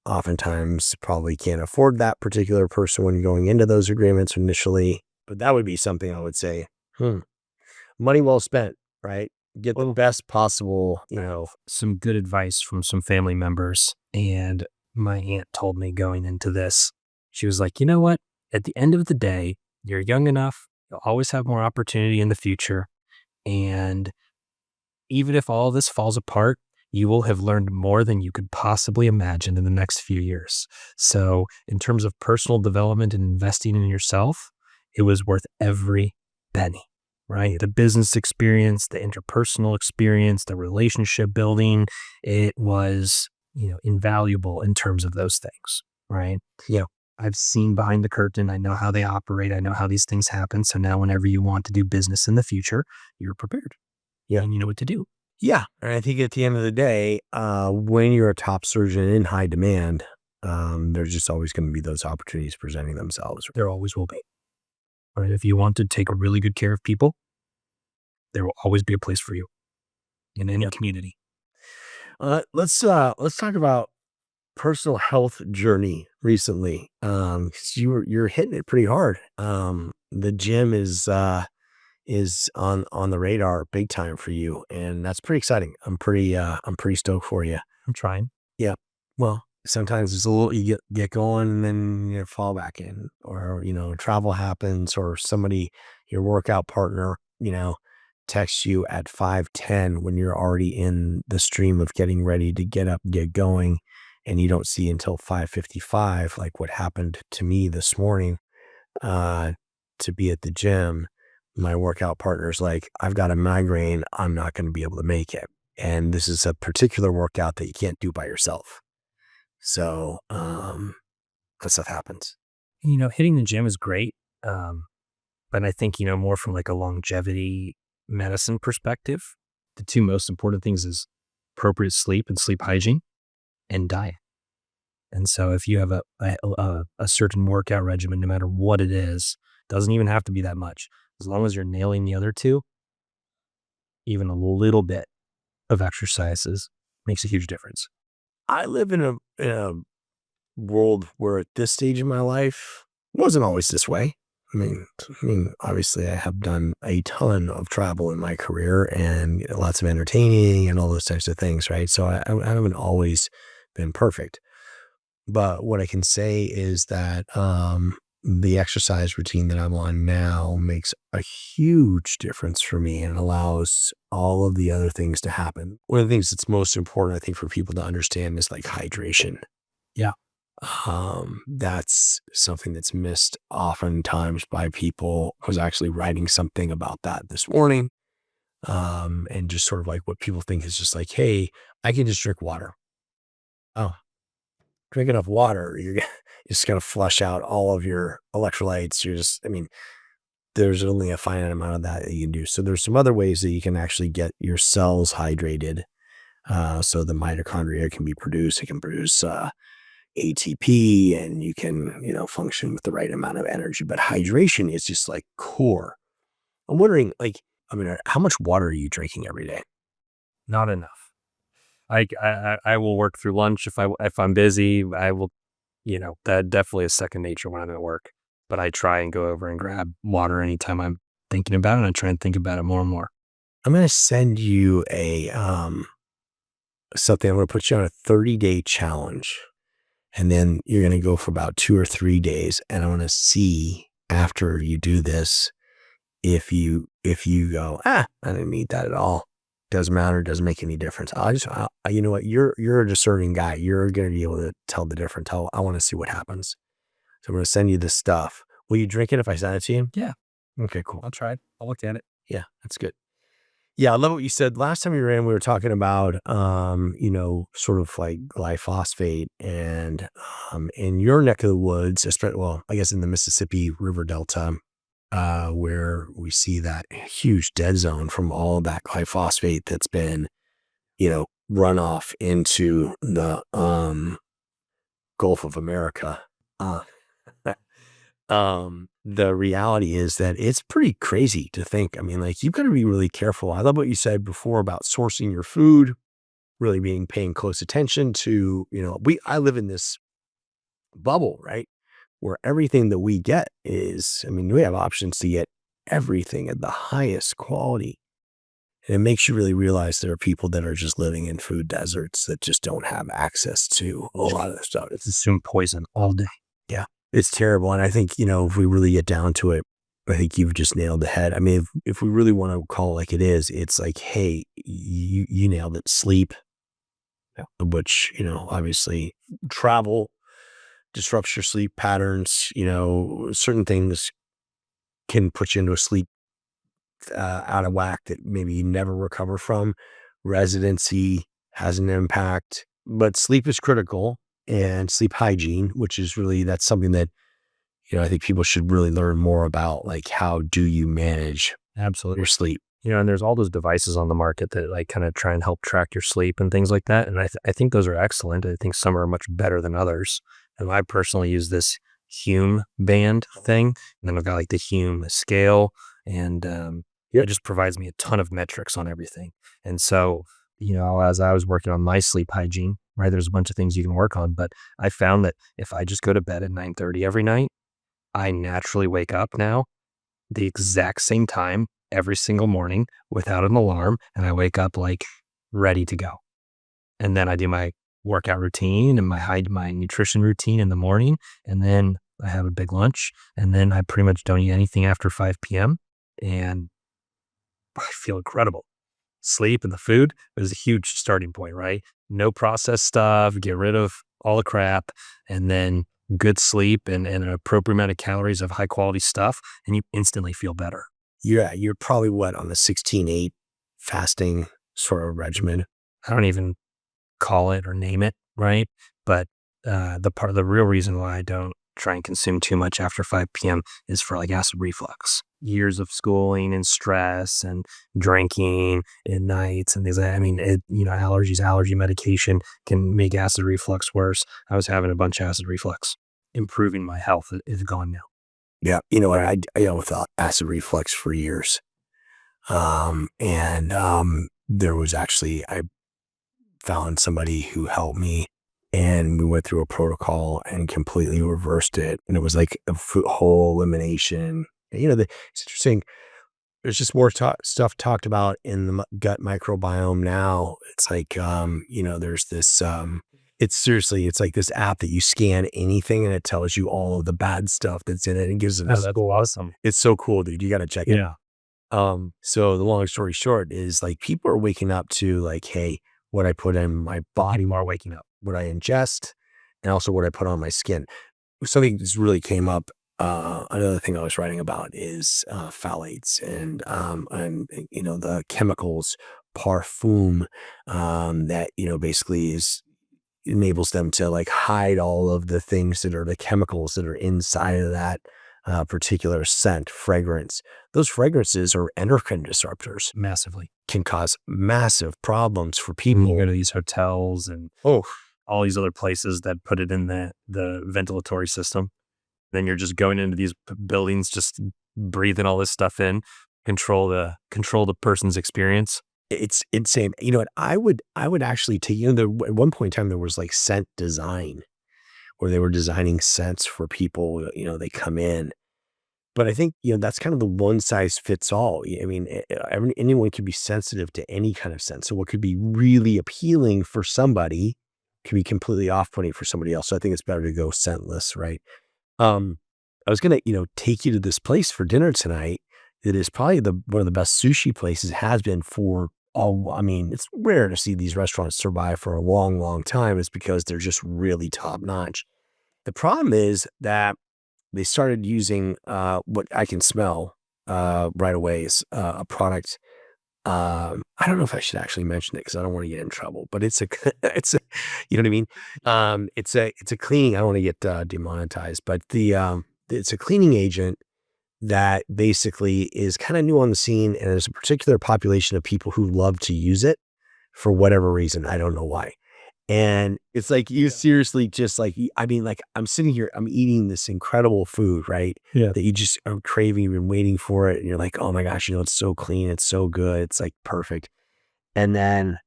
oftentimes probably can't afford that particular person when going into those agreements initially. But that would be something I would say, money well spent, right? Get the best possible, Some good advice from some family members. And my aunt told me going into this, she was like, you know what? At the end of the day, you're young enough. You'll always have more opportunity in the future. And even if all this falls apart, you will have learned more than you could possibly imagine in the next few years. So in terms of personal development and investing in yourself, it was worth every penny, right? The business experience, the interpersonal experience, the relationship building, it was, invaluable in terms of those things, right? I've seen behind the curtain. I know how they operate. I know how these things happen. So now whenever you want to do business in the future, you're prepared. Yeah. And you know what to do. Yeah. And I think at the end of the day, when you're a top surgeon in high demand, there's just always going to be those opportunities presenting themselves. There always will be. All right. If you want to take a really good care of people, there will always be a place for you in any community. Let's talk about personal health journey recently. 'Cause you're hitting it pretty hard. The gym is on the radar big time for you, and that's pretty exciting. I'm pretty stoked for you. I'm trying. Yeah. Well, sometimes it's a little, you get going and then you fall back in, or, travel happens, or your workout partner, texts you at 5:10 when you're already in the stream of getting ready to get up, get going, and you don't see until 5:55, like what happened to me this morning, to be at the gym. My workout partner's like, I've got a migraine. I'm not going to be able to make it. And this is a particular workout that you can't do by yourself. So, that stuff happens. Hitting the gym is great. But I think, more from like a longevity medicine perspective, the two most important things is appropriate sleep and sleep hygiene and diet. And so if you have a certain workout regimen, no matter what it is, doesn't even have to be that much. As long as you're nailing the other two, even a little bit of exercises makes a huge difference. I live in a world where at this stage in my life, it wasn't always this way. I mean, obviously I have done a ton of travel in my career and lots of entertaining and all those types of things, right? So I haven't always been perfect. But what I can say is that the exercise routine that I'm on now makes a huge difference for me and allows all of the other things to happen. One of the things that's most important, I think, for people to understand is like hydration. Yeah. That's something that's missed oftentimes by people. I was actually writing something about that this morning. And just sort of like what people think is just like, hey, I can just drink water. Oh, drink enough water, you're just going to flush out all of your electrolytes. There's only a finite amount of that you can do. So there's some other ways that you can actually get your cells hydrated. So the mitochondria can be produced. It can produce ATP, and you can, function with the right amount of energy. But hydration is just like core. I'm wondering, how much water are you drinking every day? Not enough. I will work through lunch if I'm busy. I will, that definitely is second nature when I'm at work. But I try and go over and grab water anytime I'm thinking about it, and I try and think about it more and more. I'm going to send you something. I'm going to put you on a 30-day challenge, and then you're going to go for about 2 or 3 days. And I want to see after you do this, if you go, I didn't eat that at all. Doesn't matter. Doesn't make any difference. You know what? You're a discerning guy. You're going to be able to tell the difference. I want to see what happens. So I'm going to send you this stuff. Will you drink it if I send it to you? Yeah. Okay, cool. I'll try it. I'll look at it. Yeah, that's good. Yeah, I love what you said. Last time you were in, we were talking about, sort of like glyphosate and in your neck of the woods, well, I guess in the Mississippi River Delta, where we see that huge dead zone from all that glyphosate that's been, run off into the Gulf of America. Uh, the reality is that it's pretty crazy to think. I mean, like, you've got to be really careful. I love what you said before about sourcing your food, really paying close attention to, I live in this bubble, right? Where everything that we get is, we have options to get everything at the highest quality. And it makes you really realize there are people that are just living in food deserts that just don't have access to a lot of the stuff. It's assumed poison all day. Yeah, it's terrible. And I think, if we really get down to it, I think you've just nailed the head. I mean, if we really want to call it like it is, it's like, hey, you nailed it. Sleep, which, obviously travel disrupts your sleep patterns. Certain things can put you into a sleep out of whack that maybe you never recover from. Residency has an impact, but sleep is critical, and sleep hygiene, which is really, that's something that, I think people should really learn more about, like, how do you manage Absolutely. your sleep? And there's all those devices on the market that like kind of try and help track your sleep and things like that. And I think those are excellent. I think some are much better than others. And I personally use this Hume band thing. And then I've got like the Hume scale, and it just provides me a ton of metrics on everything. And so, as I was working on my sleep hygiene, right, there's a bunch of things you can work on, but I found that if I just go to bed at 9:30 every night, I naturally wake up now the exact same time every single morning without an alarm. And I wake up like ready to go. And then I do my workout routine and my nutrition routine in the morning. And then I have a big lunch. And then I pretty much don't eat anything after 5 p.m. And I feel incredible. Sleep and the food is a huge starting point, right? No processed stuff, get rid of all the crap, and then good sleep and an appropriate amount of calories of high quality stuff, and you instantly feel better. Yeah, you're probably on the 16-8 fasting sort of regimen. I don't even call it or name it, right? But the real reason why I don't try and consume too much after 5 p.m. is for like acid reflux. Years of schooling and stress and drinking at nights and things like that. I mean, allergies, allergy medication can make acid reflux worse. I was having a bunch of acid reflux. Improving my health is gone now. Yeah, I dealt with acid reflux for years. There was actually, I found somebody who helped me, and we went through a protocol and completely reversed it. And it was like a whole elimination. It's interesting. There's just more stuff talked about in the gut microbiome now. It's like, there's this, it's like this app that you scan anything and it tells you all of the bad stuff that's in it and gives it. Oh, that's awesome. It's so cool, dude. You got to check it. Yeah. So the long story short is, like, people are waking up to, like, hey, what I put in my body, People are waking up. what I ingest, and also what I put on my skin. Something that's really came up. Another thing I was writing about is phthalates and the chemicals parfum that basically enables them to, like, hide all of the things that are the chemicals that are inside of that particular scent, fragrance. Those fragrances are endocrine disruptors. Massively. Can cause massive problems for You people. go to these hotels and all these other places that put it in the ventilatory system. Then you're just going into these buildings, just breathing all this stuff in, control the person's experience. It's insane. I would actually take, at one point in time, there was like scent design where they were designing scents for people, they come in. But I think, that's kind of the one size fits all. I mean, anyone could be sensitive to any kind of scent. So what could be really appealing for somebody could be completely off-putting for somebody else. So I think it's better to go scentless, right? I was going to, take you to this place for dinner tonight, it is probably one of the best sushi places, has been for all. I mean, it's rare to see these restaurants survive for a long, long time. It's because they're just really top notch. The problem is that they started using what I can smell right away is a product. I don't know if I should actually mention it because I don't want to get in trouble, but it's a, it's a, you know what I mean? It's a cleaning. I don't want to get demonetized, but it's a cleaning agent that basically is kind of new on the scene. And there's a particular population of people who love to use it for whatever reason. I don't know why. And it's like, you seriously just like, I mean, like I'm sitting here, I'm eating this incredible food, right? Yeah. That you just are craving, you've been waiting for it. And you're like, oh my gosh, it's so clean. It's so good. It's like perfect. And then,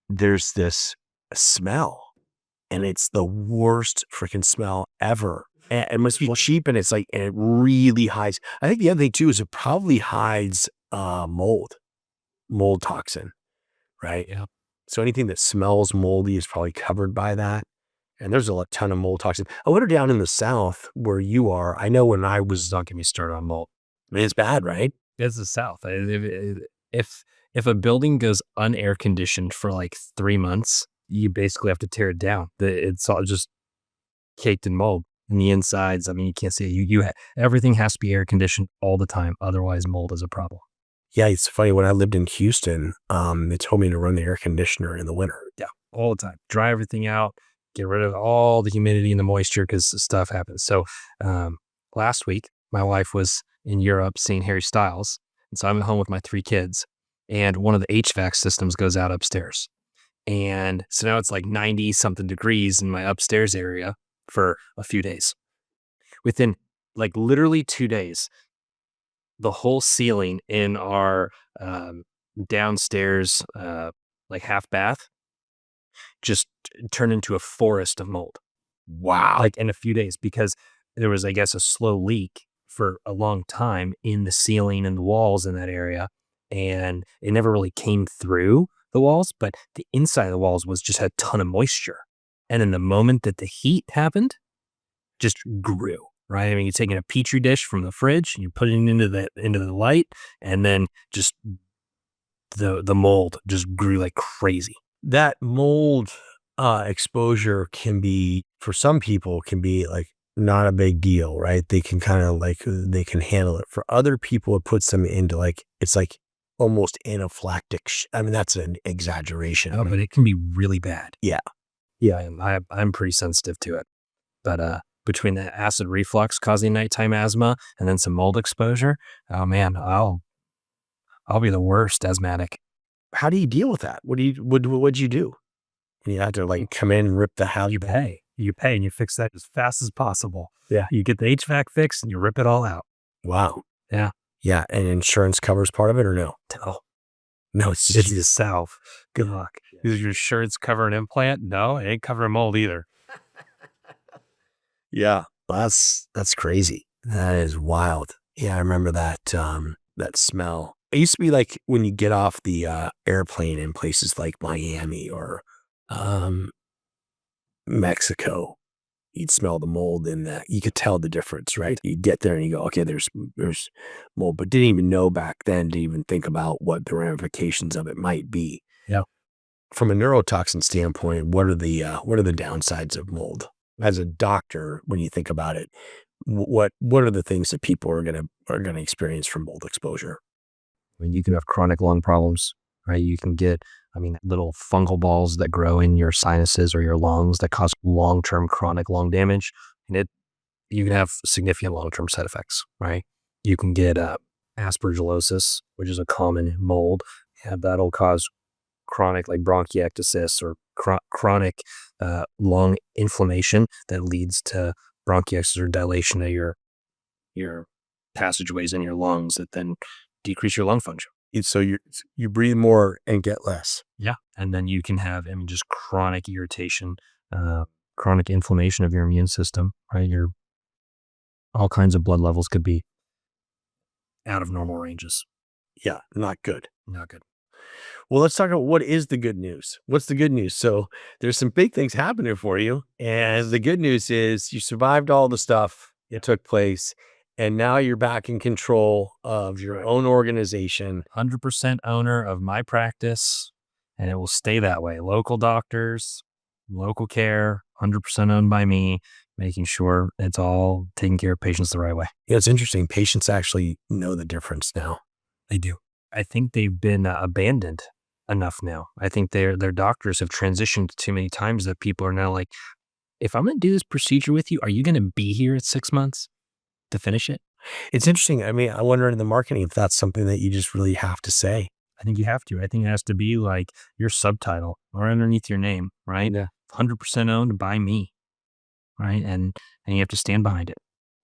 there's this smell and it's the worst freaking smell ever. And it must be cheap. And it's like, and it really hides. I think the other thing too, is it probably hides, mold toxin, right? Yeah. So anything that smells moldy is probably covered by that. And there's a ton of mold toxin. I wonder down in the South where you are, I know when I was, Don't get me started on mold. I mean, it's bad, right? It's the South. If a building goes unair conditioned for like 3 months, you basically have to tear it down. It's all just caked in mold. And the insides, I mean, you can't see it. Everything has to be air conditioned all the time. Otherwise, mold is a problem. Yeah, it's funny. When I lived in Houston, they told me to run the air conditioner in the winter. Yeah, all the time. Dry everything out, get rid of all the humidity and the moisture because stuff happens. So last week, my wife was in Europe seeing Harry Styles. And so I'm at home with my 3 kids. And one of the HVAC systems goes out upstairs. And so now it's like 90 something degrees in my upstairs area for a few days. Within like literally 2 days, the whole ceiling in our downstairs, like half bath, just turned into a forest of mold. Wow. Like in a few days, because there was, I guess, a slow leak for a long time in the ceiling and the walls in that area. And it never really came through the walls, but the inside of the walls just had a ton of moisture. And in the moment that the heat happened, just grew. Right? I mean, you're taking a petri dish from the fridge and you're putting it into the light, and then just the mold just grew like crazy. That mold exposure can be, for some people, can be like not a big deal, right? They can kind of like, they can handle it. For other people, it puts them into like, it's like almost anaphylactic. I mean, that's an exaggeration. Oh, but it can be really bad. Yeah. Yeah, I'm pretty sensitive to it. But between the acid reflux causing nighttime asthma and then some mold exposure, oh man, I'll be the worst asthmatic. How do you deal with that? What'd you do? You had to like come in and rip the house. You pay and you fix that as fast as possible. Yeah. You get the HVAC fixed and you rip it all out. Wow. Yeah. Yeah. And insurance covers part of it or no? No, it's the South. Good luck. Does your insurance cover an implant? No, it ain't covering mold either. Yeah. That's crazy. That is wild. Yeah. I remember that, that smell. It used to be like when you get off the airplane in places like Miami or Mexico, you'd smell the mold in that. You could tell the difference, right? You get there and you go, okay, there's mold, but didn't even know back then to even think about what the ramifications of it might be. Yeah. From a neurotoxin standpoint, what are the downsides of mold? As a doctor, when you think about it, what are the things that people are gonna experience from mold exposure? I mean, you can have chronic lung problems, right? You can get, little fungal balls that grow in your sinuses or your lungs that cause long-term chronic lung damage. And you can have significant long-term side effects, right? You can get aspergillosis, which is a common mold. Yeah, that'll cause chronic like bronchiectasis or chronic lung inflammation that leads to bronchiectasis or dilation of your passageways in your lungs that then decrease your lung function. So you breathe more and get less. Yeah. And then you can have, just chronic irritation, chronic inflammation of your immune system, right? All kinds of blood levels could be out of normal ranges. Yeah, not good. Not good. Well, let's talk about what is the good news. What's the good news? So there's some big things happening for you. And the good news is you survived all the stuff that took place And now you're back in control of your own organization. 100% owner of my practice, and it will stay that way. Local doctors, local care, 100% owned by me, making sure it's all taking care of patients the right way. Yeah, it's interesting. Patients actually know the difference now. They do. I think they've been abandoned enough now. I think their doctors have transitioned too many times that people are now like, if I'm going to do this procedure with you, are you going to be here at 6 months to finish it? It's interesting. I mean, I wonder in the marketing if that's something that you just really have to say. I think you have to. I think it has to be like your subtitle or underneath your name, right? Yeah. 100% owned by me, right? And you have to stand behind it.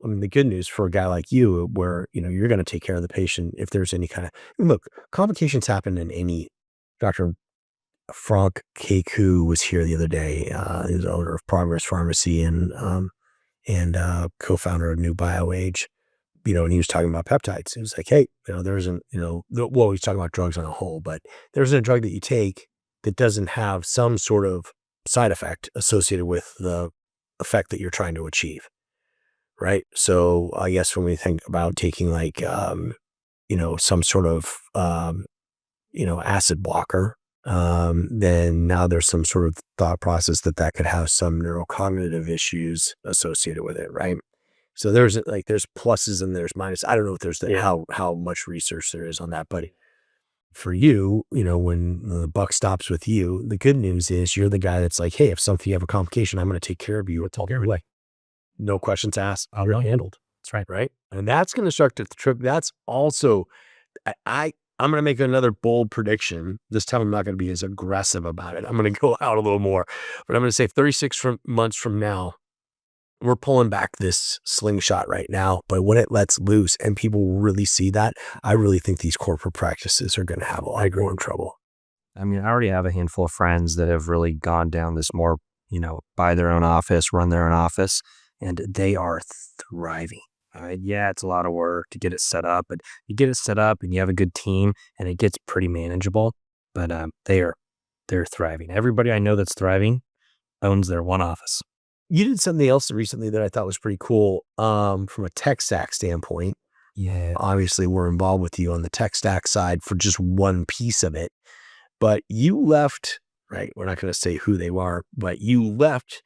I mean, the good news for a guy like you, where, you're going to take care of the patient if there's any kind of, look, complications happen in any. Dr. Frank Keku was here the other day. He's the owner of Progress Pharmacy and co-founder of New BioAge. And he was talking about peptides. He was like, hey, there isn't, well, he's talking about drugs on a whole, but there isn't a drug that you take that doesn't have some sort of side effect associated with the effect that you're trying to achieve. Right. So I guess when we think about taking like, some sort of, acid blocker, then now there's some sort of thought process that could have some neurocognitive issues associated with it. Right. So there's pluses and there's minuses. I don't know if there's how much research there is on that, but for you, when the buck stops with you, the good news is you're the guy that's like, hey, if you have a complication, I'm going to take care of you. It's all the way. No questions asked. You're handled. That's right. Right. And that's going to start to trip. That's also, I'm going to make another bold prediction. This time I'm not going to be as aggressive about it. I'm going to go out a little more, but I'm going to say 36 months from now, we're pulling back this slingshot right now, but when it lets loose and people really see that, I really think these corporate practices are going to have a lot more trouble. I mean, I already have a handful of friends that have really gone down this more, buy their own office, run their own office, and they are thriving. Yeah, it's a lot of work to get it set up, but you get it set up and you have a good team and it gets pretty manageable, but they're thriving. Everybody I know that's thriving owns their one office. You did something else recently that I thought was pretty cool from a tech stack standpoint. Yeah. Obviously, we're involved with you on the tech stack side for just one piece of it. But you left, right? We're not going to say who they are, but you left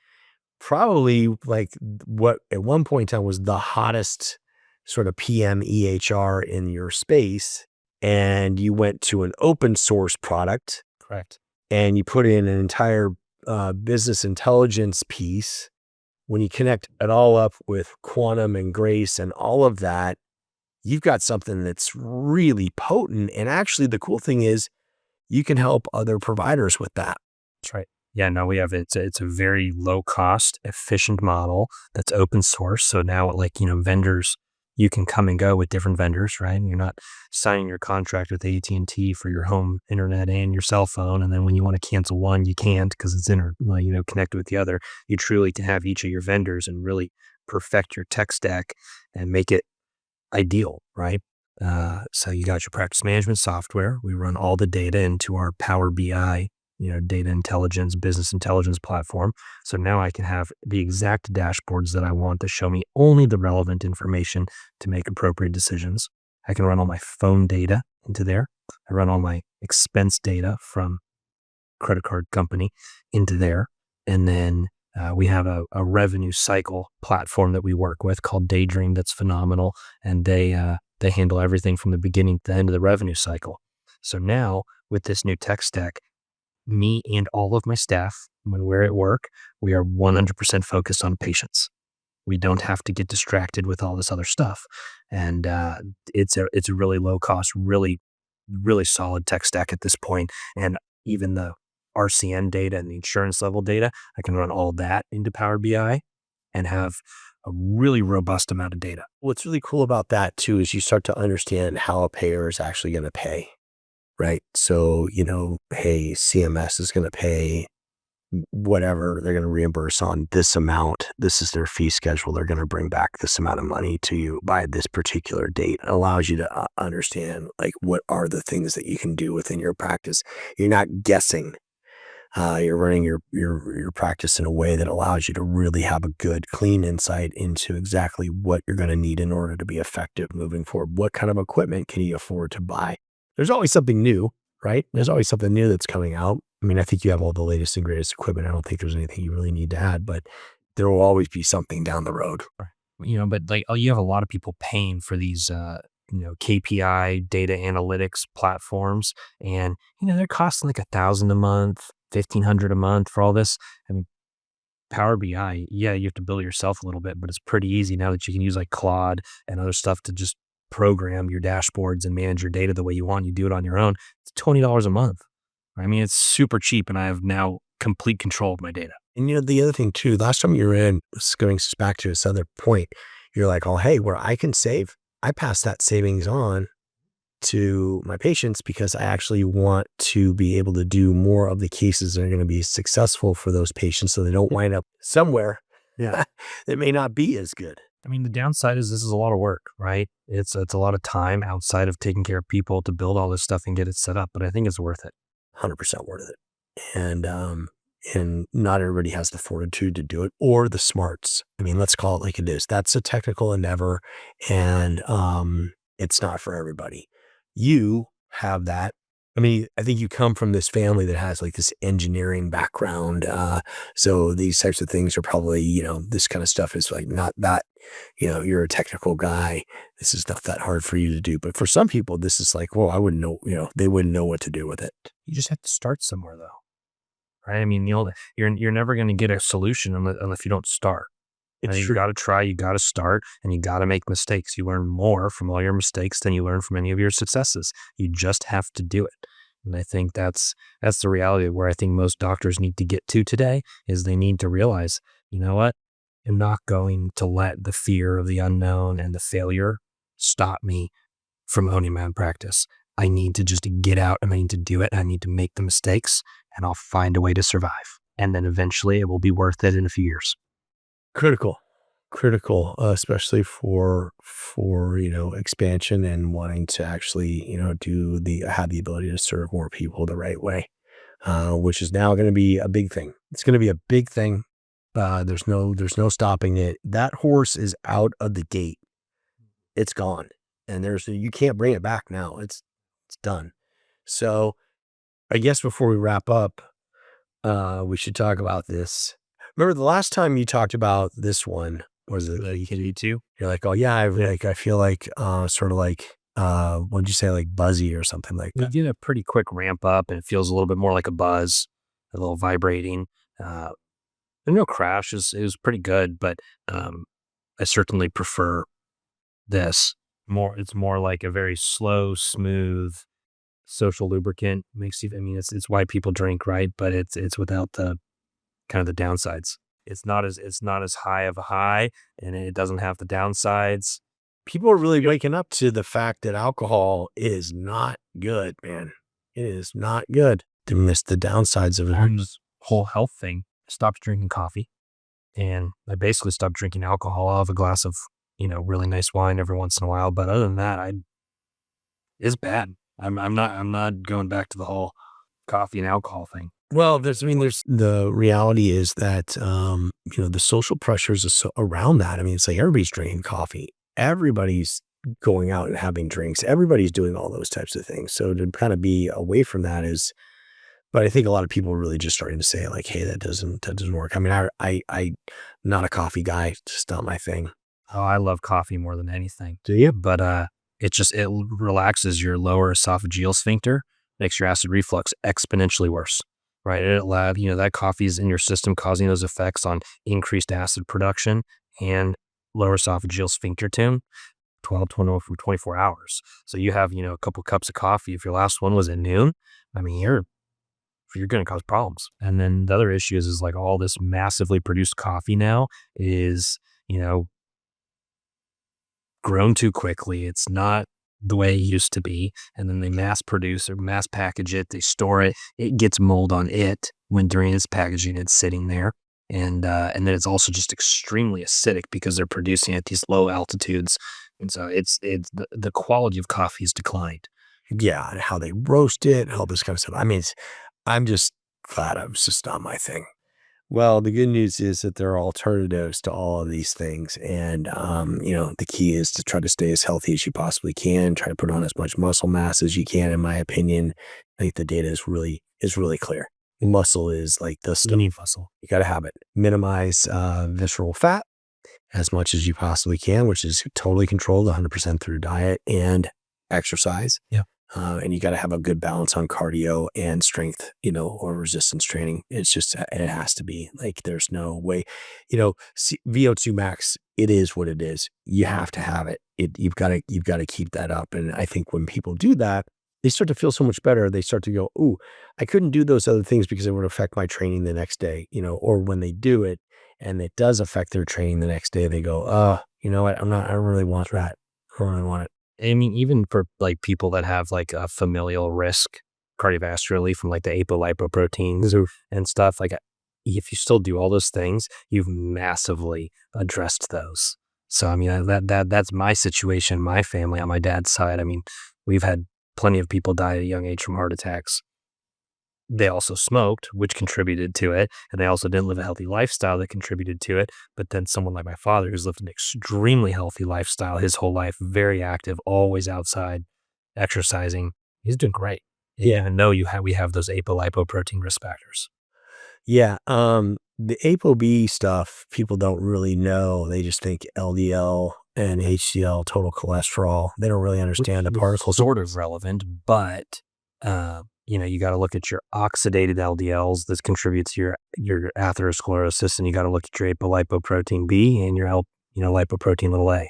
probably like what at one point in time was the hottest sort of PM EHR in your space. And you went to an open source product. Correct. And you put in an entire business intelligence piece. When you connect it all up with Quantum and Grace and all of that, you've got something that's really potent. And actually, the cool thing is you can help other providers with that. That's right. Yeah, no, we have it's a very low cost, efficient model that's open source. So now, vendors, you can come and go with different vendors, right? And you're not signing your contract with AT&T for your home internet and your cell phone. And then when you want to cancel one, you can't because it's connected with the other. You truly can have each of your vendors and really perfect your tech stack and make it ideal, right? So you got your practice management software. We run all the data into our Power BI, data intelligence, business intelligence platform. So now I can have the exact dashboards that I want to show me only the relevant information to make appropriate decisions. I can run all my phone data into there. I run all my expense data from credit card company into there. And then we have a revenue cycle platform that we work with called Daydream that's phenomenal. And they handle everything from the beginning to the end of the revenue cycle. So now with this new tech stack, me and all of my staff, when we're at work, we are 100% focused on patients. We don't have to get distracted with all this other stuff. And it's a really low cost, really, really solid tech stack at this point. And even the RCN data and the insurance level data, I can run all that into Power BI and have a really robust amount of data. What's really cool about that too is you start to understand how a payer is actually going to pay. Right. So, hey, CMS is going to pay whatever. They're going to reimburse on this amount. This is their fee schedule. They're going to bring back this amount of money to you by this particular date. It allows you to understand what are the things that you can do within your practice. You're not guessing. You're running your practice in a way that allows you to really have a good, clean insight into exactly what you're going to need in order to be effective moving forward. What kind of equipment can you afford to buy? There's always something new, right? There's always something new that's coming out. I mean, I think you have all the latest and greatest equipment. I don't think there's anything you really need to add, but there will always be something down the road. But like, you have a lot of people paying for these, KPI data analytics platforms, and they're costing like 1,000 a month, 1,500 a month for all this. I mean, Power BI, yeah, you have to build it yourself a little bit, but it's pretty easy now that you can use like Claude and other stuff to just program your dashboards and manage your data the way you want. You do it on your own. It's $20 a month. I mean, it's super cheap, and I have now complete control of my data. And the other thing too, last time you were in, going back to this other point, you're like, oh, hey, where I can save, I pass that savings on to my patients because I actually want to be able to do more of the cases that are going to be successful for those patients so they don't wind up somewhere that may not be as good. I mean, the downside is this is a lot of work, right? It's a lot of time outside of taking care of people to build all this stuff and get it set up, but I think it's worth it. 100% worth it. And not everybody has the fortitude to do it or the smarts. I mean, let's call it like it is. That's a technical endeavor, and it's not for everybody. You have that. I mean, I think you come from this family that has like this engineering background. So these types of things are probably, this kind of stuff is like not that, you're a technical guy. This is not that hard for you to do. But for some people, this is like, well, I wouldn't know, they wouldn't know what to do with it. You just have to start somewhere, though, right? I mean, you're never going to get a solution unless you don't start. It's You true. got to try, you got to start, and you got to make mistakes. You learn more from all your mistakes than you learn from any of your successes. You just have to do it. And I think that's the reality of where I think most doctors need to get to today is they need to realize, you know what? I'm not going to let the fear of the unknown and the failure stop me from owning my own practice. I need to just get out and I need to do it. I need to make the mistakes and I'll find a way to survive. And then eventually it will be worth it in a few years. Critical, especially for expansion and wanting to actually, have the ability to serve more people the right way, which is now going to be a big thing. It's going to be a big thing. There's no stopping it. That horse is out of the gate. It's gone. And you can't bring it back now. It's done. So I guess before we wrap up, we should talk about this. Remember the last time you talked about this one, was it EKG2? You're like, oh yeah, I feel like, sort of like, what'd you say? Like buzzy or something like We that. did a pretty quick ramp up and it feels a little bit more like a buzz, a little vibrating. There's no crash. It was pretty good, but I certainly prefer this. It's more like a very slow, smooth social lubricant. It's why people drink, right? But it's without the kind of the downsides. It's not as high of a high, and it doesn't have the downsides. People are really waking up to the fact that alcohol is not good, man. It is not good to miss the downsides of it. On this whole health thing, I stopped drinking coffee, and I basically stopped drinking alcohol. I'll have a glass of really nice wine every once in a while, but other than that, it's bad. I'm not going back to the whole coffee and alcohol thing. Well, there's the reality is that, the social pressures around that. I mean, it's like everybody's drinking coffee. Everybody's going out and having drinks. Everybody's doing all those types of things. So to kind of be away from that but I think a lot of people are really just starting to say like, hey, that doesn't work. I mean, I'm not a coffee guy. It's just not my thing. Oh, I love coffee more than anything. Do you? But it relaxes your lower esophageal sphincter, makes your acid reflux exponentially worse. Right. That coffee is in your system causing those effects on increased acid production and lower esophageal sphincter tone, 24 hours. So you have, a couple cups of coffee. If your last one was at noon, I mean, you're going to cause problems. And then the other issue is like all this massively produced coffee now is, grown too quickly. It's not the way it used to be. And then they mass produce or mass package it. They store it. It gets mold on it when during its packaging, it's sitting there. And then it's also just extremely acidic because they're producing at these low altitudes. And so it's the quality of coffee has declined. Yeah. And how they roast it, all this kind of stuff. I mean, I'm just fat was just not my thing. Well, the good news is that there are alternatives to all of these things. And, the key is to try to stay as healthy as you possibly can, try to put on as much muscle mass as you can. In my opinion, I think the data is really clear. Muscle is like the stuff. You need muscle. You got to have it. Minimize visceral fat as much as you possibly can, which is totally controlled 100% through diet and exercise. Yeah. And you got to have a good balance on cardio and strength, or resistance training. It's just, it has to be like, there's no way, VO2 max, it is what it is. You have to have it. You've got to keep that up. And I think when people do that, they start to feel so much better. They start to go, "Ooh, I couldn't do those other things because it would affect my training the next day," or when they do it and it does affect their training the next day, they go, you know what? I don't really want that. I don't really want it. I mean, even for like people that have like a familial risk cardiovascularly from like the apolipoproteins and stuff, like if you still do all those things, you've massively addressed those. So, I mean, that's my situation, my family on my dad's side. I mean, we've had plenty of people die at a young age from heart attacks. They also smoked, which contributed to it. And they also didn't live a healthy lifestyle that contributed to it. But then someone like my father, who's lived an extremely healthy lifestyle his whole life, very active, always outside, exercising, he's doing great. Yeah. Even though we have those apolipoprotein risk factors. Yeah. The ApoB stuff, people don't really know. They just think LDL and HDL, total cholesterol. They don't really understand the particles. Sort of relevant, but you got to look at your oxidated LDLs. This contributes to your atherosclerosis, and you got to look at your apolipoprotein B and your lipoprotein little a,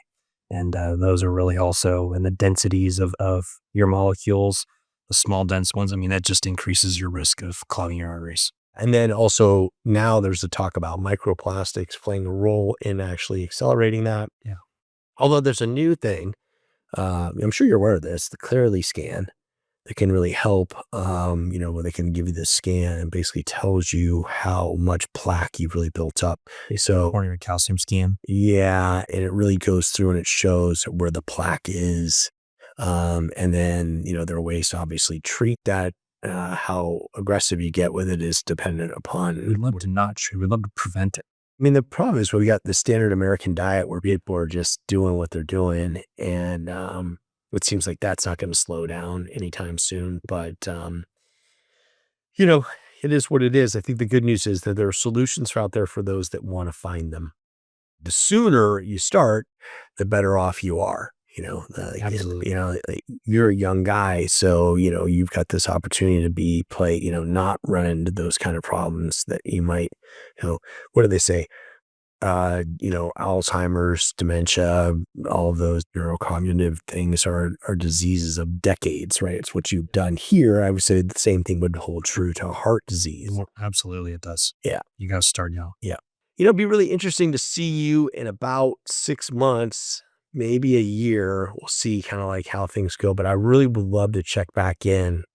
and those are really also in the densities of your molecules. The small dense ones, I mean, that just increases your risk of clogging your arteries. And then also now there's a talk about microplastics playing a role in actually accelerating that. Yeah. Although there's a new thing, I'm sure you're aware of this, the Cleerly scan that can really help, where they can give you this scan and basically tells you how much plaque you've really built up. So coronary calcium scan. Yeah. And it really goes through and it shows where the plaque is. And then, there are ways to obviously treat that. How aggressive you get with it is dependent upon. We'd love to not treat. We'd love to prevent it. I mean, the problem is we got the standard American diet where people are just doing what they're doing. And it seems like that's not going to slow down anytime soon. But, it is what it is. I think the good news is that there are solutions out there for those that want to find them. The sooner you start, the better off you are. Absolutely. You're a young guy, so, you've got this opportunity to not run into those kind of problems that you might, what do they say? Alzheimer's, dementia, all of those neurocognitive things are diseases of decades, right? It's what you've done here. I would say the same thing would hold true to heart disease. Absolutely, it does. Yeah. You got to start young. Yeah. It'd be really interesting to see you in about 6 months, maybe a year. We'll see kind of like how things go, but I really would love to check back in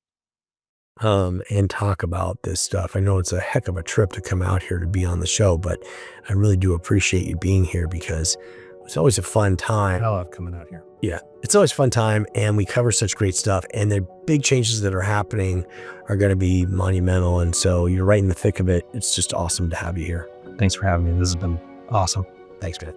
and talk about this stuff. I know it's a heck of a trip to come out here to be on the show, but I really do appreciate you being here because it's always a fun time. I love coming out here. Yeah, it's always a fun time, and we cover such great stuff, and the big changes that are happening are going to be monumental, and so you're right in the thick of it. It's just awesome to have you here. Thanks for having me. This has been awesome. Thanks, man.